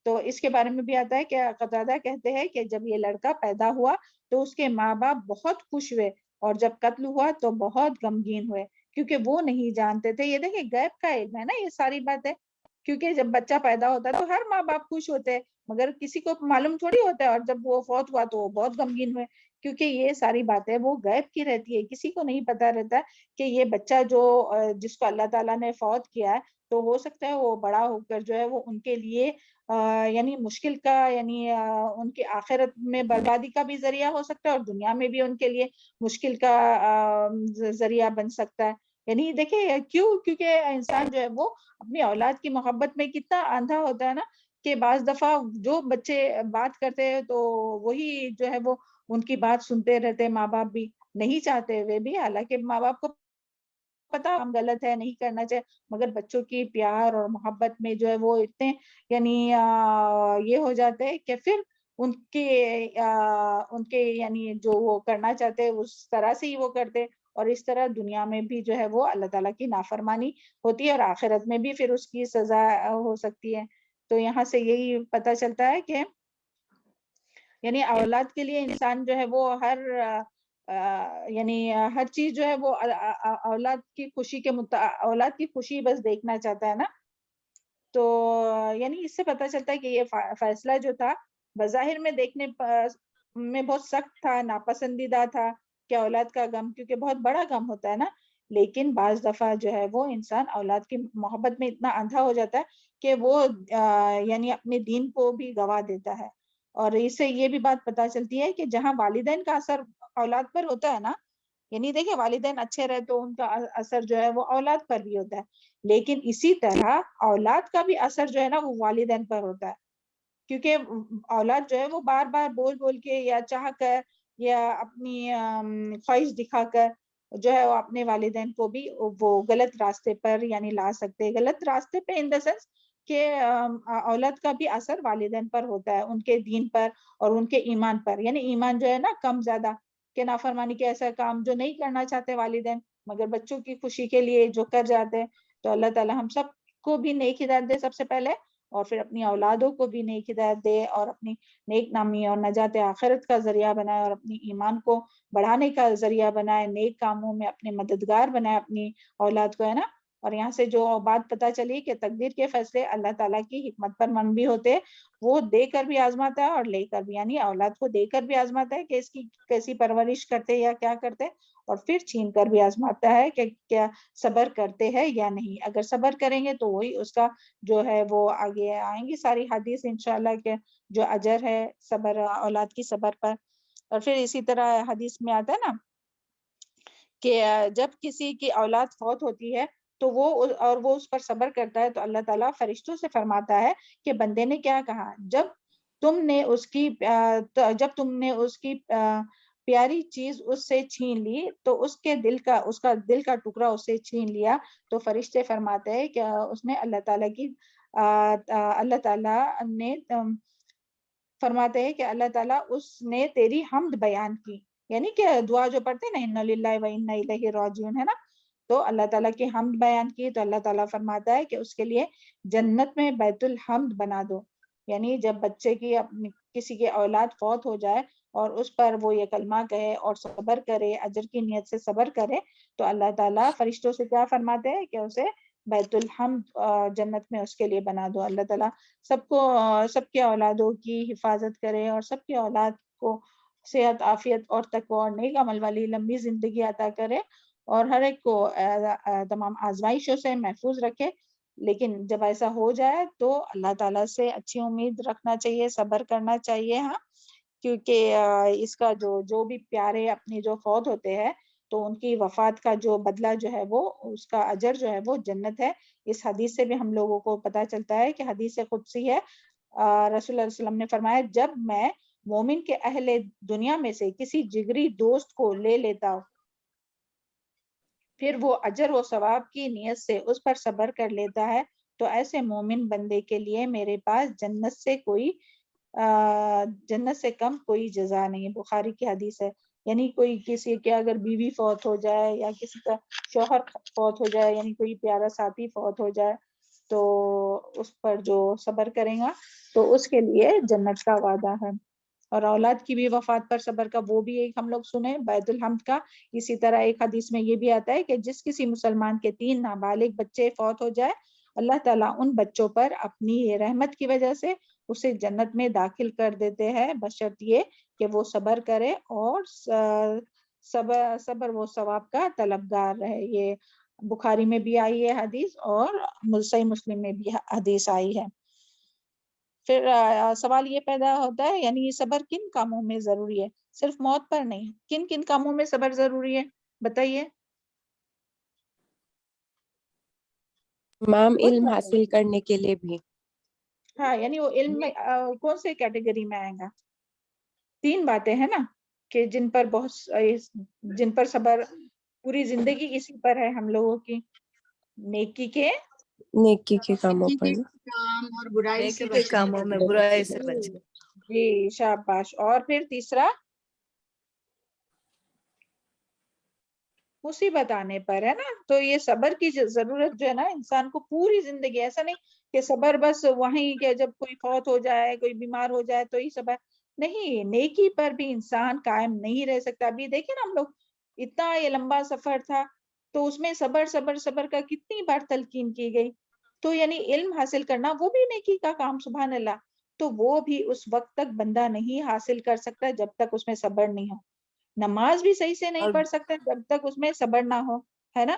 تو اس کے بارے میں بھی آتا ہے کہ قتادہ کہتے ہیں کہ جب یہ لڑکا پیدا ہوا تو اس کے ماں باپ بہت خوش ہوئے، اور جب قتل ہوا تو بہت غمگین ہوئے، کیونکہ وہ نہیں جانتے تھے، یہ دیکھیں غیب کا علم ہے نا یہ ساری باتیں، کیونکہ جب بچہ پیدا ہوتا ہے تو ہر ماں باپ خوش ہوتے ہیں مگر کسی کو معلوم تھوڑی ہوتا ہے، اور جب وہ فوت ہوا تو وہ بہت غمگین ہوئے، کیونکہ یہ ساری باتیں وہ غیب کی رہتی ہے، کسی کو نہیں پتا رہتا کہ یہ بچہ جو جس کو اللہ تعالیٰ نے فوت کیا ہے تو ہو سکتا ہے وہ بڑا ہو کر جو ہے وہ ان کے لیے یعنی مشکل کا یعنی ان کی آخرت میں بربادی کا بھی ذریعہ ہو سکتا ہے اور دنیا میں بھی ان کے لیے مشکل کا ذریعہ بن سکتا ہے۔ یعنی دیکھیں کیونکہ انسان جو ہے وہ اپنی اولاد کی محبت میں کتنا اندھا ہوتا ہے نا، کہ بعض دفعہ جو بچے بات کرتے ہیں تو وہی جو ہے وہ ان کی بات سنتے رہتے، ماں باپ بھی نہیں چاہتے ہوئے بھی، حالانکہ ماں باپ کو پتا ہم غلط ہے نہیں کرنا چاہیے، مگر بچوں کی پیار اور محبت میں جو ہے وہ اتنے یعنی یہ ہو جاتے ہیں کہ پھر ان کے یعنی جو وہ کرنا چاہتے اس طرح سے ہی وہ کرتے، اور اس طرح دنیا میں بھی جو ہے وہ اللہ تعالیٰ کی نافرمانی ہوتی ہے اور آخرت میں بھی پھر اس کی سزا ہو سکتی ہے۔ تو یہاں سے یہی پتہ چلتا ہے کہ یعنی اولاد کے لیے انسان جو ہے وہ یعنی ہر چیز جو ہے وہ اولاد کی خوشی بس دیکھنا چاہتا ہے نا۔ تو یعنی اس سے پتہ چلتا ہے کہ یہ فیصلہ جو تھا بظاہر میں دیکھنے میں بہت سخت تھا، ناپسندیدہ تھا کہ اولاد کا غم، کیونکہ بہت بڑا غم ہوتا ہے نا، لیکن بعض دفعہ جو ہے وہ انسان اولاد کی محبت میں اتنا اندھا ہو جاتا ہے کہ وہ یعنی اپنے دین کو بھی گوا دیتا ہے. اور اس سے یہ بھی بات پتہ چلتی ہے کہ جہاں والدین کا اثر اولاد پر ہوتا ہے نا، یعنی دیکھیں والدین اچھے رہے تو ان کا اثر جو ہے وہ اولاد پر بھی ہوتا ہے، لیکن اسی طرح اولاد کا بھی اثر جو ہے نا وہ والدین پر ہوتا ہے، کیونکہ اولاد جو ہے وہ بار بار بول بول کے یا چاہ کر یا اپنی خواہش دکھا کر جو ہے وہ اپنے والدین کو بھی وہ غلط راستے پر یعنی لا سکتے ہیں. غلط راستے پہ ان دا سینس کہ اولاد کا بھی اثر والدین پر ہوتا ہے، ان کے دین پر اور ان کے ایمان پر. یعنی ایمان جو ہے نا کم زیادہ کہ نافرمانی کے ایسا کام جو نہیں کرنا چاہتے والدین مگر بچوں کی خوشی کے لیے جو کر جاتے ہیں. تو اللہ تعالی ہم سب کو بھی نیک ہدایت دے سب سے پہلے، اور پھر اپنی اولادوں کو بھی نیک ہدایت دے اور اپنی نیک نامی اور نجات آخرت کا ذریعہ بنائے اور اپنی ایمان کو بڑھانے کا ذریعہ بنائے، نیک کاموں میں اپنے مددگار بنائے اپنی اولاد کو، ہے نا. اور یہاں سے جو بات پتہ چلی کہ تقدیر کے فیصلے اللہ تعالیٰ کی حکمت پر مبنی ہوتے، وہ دے کر بھی آزماتا ہے اور لے کر بھی، یعنی اولاد کو دے کر بھی آزماتا ہے کہ اس کی کیسی پرورش کرتے یا کیا کرتے، اور پھر چھین کر بھی آزماتا ہے کہ کیا صبر کرتے ہیں یا نہیں. اگر صبر کریں گے تو وہی اس کا جو ہے وہ آگے آئیں گی ساری حدیث انشاءاللہ کہ جو اجر ہے صبر اولاد کی صبر پر. اور پھر اسی طرح حدیث میں آتا ہے نا کہ جب کسی کی اولاد فوت ہوتی ہے تو وہ اس پر صبر کرتا ہے تو اللہ تعالیٰ فرشتوں سے فرماتا ہے کہ بندے نے کیا کہا. جب تم نے اس کی پیاری چیز اس سے چھین لی تو اس کا دل کا ٹکڑا اس سے چھین لیا، تو فرشتے فرماتے ہیں کہ اس نے اللہ تعالیٰ نے فرماتے ہیں کہ اللہ تعالیٰ اس نے تیری حمد بیان کی، یعنی کہ دعا جو پڑھتے ہیں نا اِنَّا لِلَّهِ وَإِنَّا إِلَيْهِ راجعون، ہے نا، تو اللہ تعالیٰ کی حمد بیان کی تو اللہ تعالیٰ فرماتا ہے کہ اس کے لیے جنت میں بیت الحمد بنا دو. یعنی جب بچے کی کسی کی اولاد فوت ہو جائے اور اس پر وہ یہ کلمہ کہے اور صبر کرے، اجر کی نیت سے صبر کرے، تو اللہ تعالیٰ فرشتوں سے کیا فرماتے ہیں کہ اسے بیت الحمد جنت میں اس کے لیے بنا دو. اللہ تعالیٰ سب کے اولادوں کی حفاظت کرے اور سب کے اولاد کو صحت، عافیت اور تقوی اور نیک عمل والی لمبی زندگی عطا کرے اور ہر ایک کو تمام آزمائشوں سے محفوظ رکھے. لیکن جب ایسا ہو جائے تو اللہ تعالیٰ سے اچھی امید رکھنا چاہیے، صبر کرنا چاہیے، ہاں، کیونکہ اس کا جو بھی پیارے اپنے جو فوت ہوتے ہیں تو ان کی وفات کا جو بدلہ جو ہے وہ اس کا اجر جو ہے وہ جنت ہے. اس حدیث سے بھی ہم لوگوں کو پتہ چلتا ہے کہ حدیث قدسی ہے، رسول اللہ علیہ وسلم نے فرمایا جب میں مومن کے اہل دنیا میں سے کسی جگری دوست کو لے لیتا ہوں پھر وہ اجر و ثواب کی نیت سے اس پر صبر کر لیتا ہے تو ایسے مومن بندے کے لیے میرے پاس جنت سے کم کوئی جزا نہیں. بخاری کی حدیث ہے. یعنی کوئی کسی کے اگر بیوی فوت ہو جائے یا کسی کا شوہر فوت ہو جائے، یعنی کوئی پیارا ساتھی فوت ہو جائے تو اس پر جو صبر کرے گا تو اس کے لیے جنت کا وعدہ ہے. اور اولاد کی بھی وفات پر صبر کا وہ بھی ایک ہم لوگ سنیں بیت الحمد کا. اسی طرح ایک حدیث میں یہ بھی آتا ہے کہ جس کسی مسلمان کے 3 نابالغ بچے فوت ہو جائے اللہ تعالیٰ ان بچوں پر اپنی رحمت کی وجہ سے اسے جنت میں داخل کر دیتے ہیں بشرط یہ کہ وہ صبر کرے اور صبر و ثواب کا طلبگار رہے. یہ بخاری میں بھی آئی ہے حدیث اور صحیح مسلم میں بھی حدیث آئی ہے. پھر سوال یہ پیدا ہوتا ہے یعنی صبر کن کاموں میں ضروری ہے؟ صرف موت پر نہیں، کن کن کاموں میں صبر ضروری ہے بتائیے. مام علم حاصل کرنے کے لیے بھی. ہاں یعنی وہ علم میں کون سے کیٹیگری میں آئے گا؟ 3 باتیں ہیں نا کہ جن پر صبر پوری زندگی اسی پر ہے ہم لوگوں کی. نیکی کے کاموں پر، کام اور برائی نیکی سے کے کاموں میں برائی سے بچے. جی شاباش. اور پھر تیسرا مصیبت آنے پر، ہے نا. تو یہ صبر کی ضرورت جو ہے نا انسان کو پوری زندگی، ایسا نہیں کہ صبر بس وہیں کہ جب کوئی فوت ہو جائے کوئی بیمار ہو جائے تو ہی صبر نہیں. نیکی پر بھی انسان قائم نہیں رہ سکتا. ابھی دیکھیں نا ہم لوگ اتنا یہ لمبا سفر تھا تو اس میں صبر کا کتنی بار تلقین کی گئی. تو یعنی علم حاصل کرنا وہ بھی نیکی کا کام، سبحان اللہ. تو وہ بھی اس وقت تک بندہ نہیں حاصل کر سکتا جب تک اس میں صبر نہیں ہو. نماز بھی صحیح سے نہیں اور پڑھ سکتا جب تک اس میں صبر نہ ہو. ہے نا.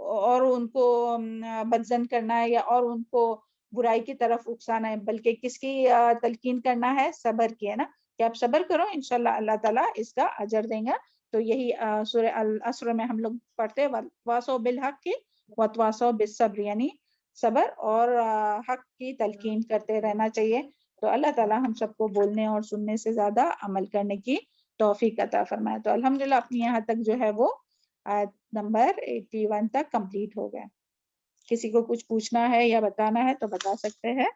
اور ان کو بدزن کرنا ہے یا اور ان کو برائی کی طرف اکسانا ہے، بلکہ کس کی تلقین کرنا ہے؟ صبر کی، ہے نا، کہ آپ صبر کرو انشاءاللہ اللہ تعالیٰ اس کا اجر دیں گا. تو یہی سورہ العصر میں ہم لوگ پڑھتے وَتَوَاصَوْا بِالْحَقِّ وَتَوَاصَوْا بِالصَّبْرِ، یعنی صبر اور حق کی تلقین کرتے رہنا چاہیے. تو اللہ تعالیٰ ہم سب کو بولنے اور سننے سے زیادہ عمل کرنے کی توفیق عطا فرمائے. تو الحمدللہ اپنی یہاں تک جو ہے وہ آیت نمبر 81 تک کمپلیٹ ہو گیا. کسی کو کچھ پوچھنا ہے یا بتانا ہے تو بتا سکتے ہیں.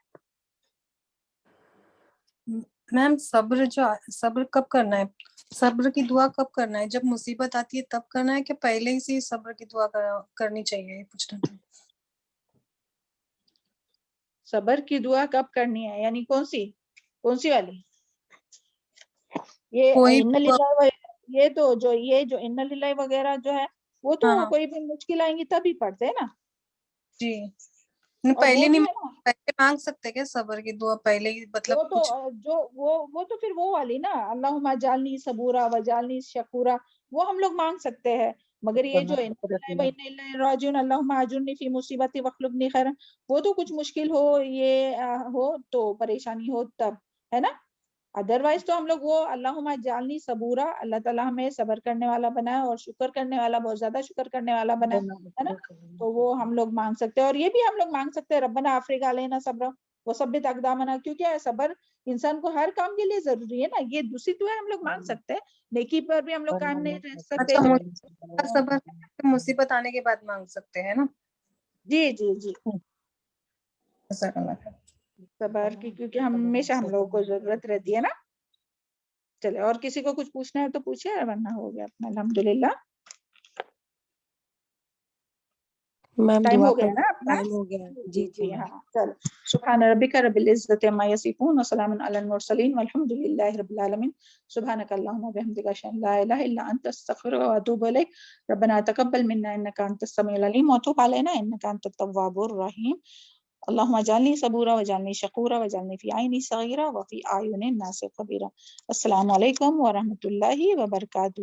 میم صبر کب کرنا ہے؟ صبر کی دعا کب کرنا ہے؟ جب مصیبت آتی ہے تب کرنا ہے کہ پہلے ہی سے صبر کی دعا کرنی چاہیے؟ یہ پوچھنا تھا. صبر کی دعا کب کرنی ہے یعنی کون سی والی؟ یہ کوئی ان للہ یہ تو جو ان للہ وغیرہ جو ہے وہ تو ہاں کوئی بھی مشکل آئیں گی تبھی پڑھتے ہیں نا. جی اور پہلے وہ نہیں جو ہے نا پہلے مانگ سکتے کیا صبر کی دعا پہلے ہی مطلب وہ تو کچھ؟ وہ تو پھر وہ والی نا اللہم اجعلنی صبورا وجعلنی شکورا وہ ہم لوگ مانگ سکتے ہیں. مگر یہ جو راجعون اللہم اجرنی فی مصیبتی واخلفنی خیرا وہ تو کچھ مشکل ہو یہ ہو تو پریشانی ہو تب ہے نا. ادروائز تو ہم لوگ وہ اللہم اجعلنی صبورا اللہ تعالیٰ ہمیں صبر کرنے والا بنائے اور شکر کرنے والا بہت زیادہ شکر کرنے والا بنائے ہے نا. تو وہ ہم لوگ مانگ سکتے ہیں. اور یہ بھی ہم لوگ مانگ سکتے ہیں ربنا افرغ علینا صبرا وثبت اقدامنا کیونکہ صبر انسان کو ہر کام کے لیے ضروری ہے نا. یہ دوسری دعا ہم لوگ مانگ سکتے ہیں. نیکی پر بھی ہم لوگ قائم نہیں رہ سکتے. اچھا صبر مصیبت آنے کے بعد مانگ سکتے ہیں نا. جی جی جی جزاک اللہ خیر. صبر کی کیونکہ ہمیشہ ہم لوگوں کو ضرورت رہتی ہے نا. چلے اور کسی کو کچھ پوچھنا ہے تو پوچھے ورنہ ہو گیا اپنا الحمدللہ. میم ٹائم دعا ہو گیا کر نا اپنا. ٹائم ہو گیا. جی جی میم. ہاں چلو سبحان ربک رب العزت عما یصفون وسلام علی المرسلین والحمد للہ رب العالمین. سبحانک اللہم وبحمدک اشہد ان لا الہ الا انت استغفرک واتوب الیک. ربنا تقبل منا انک انت السمیع العلیم وتب علینا انک انت التواب الرحیم. اللہم اجعلنی صبورا وجعلنی شکورا وجعلنی فی عینی صغیرا وفی اعین الناس کبیرا. السلام علیکم ورحمۃ اللہ وبرکاتہ.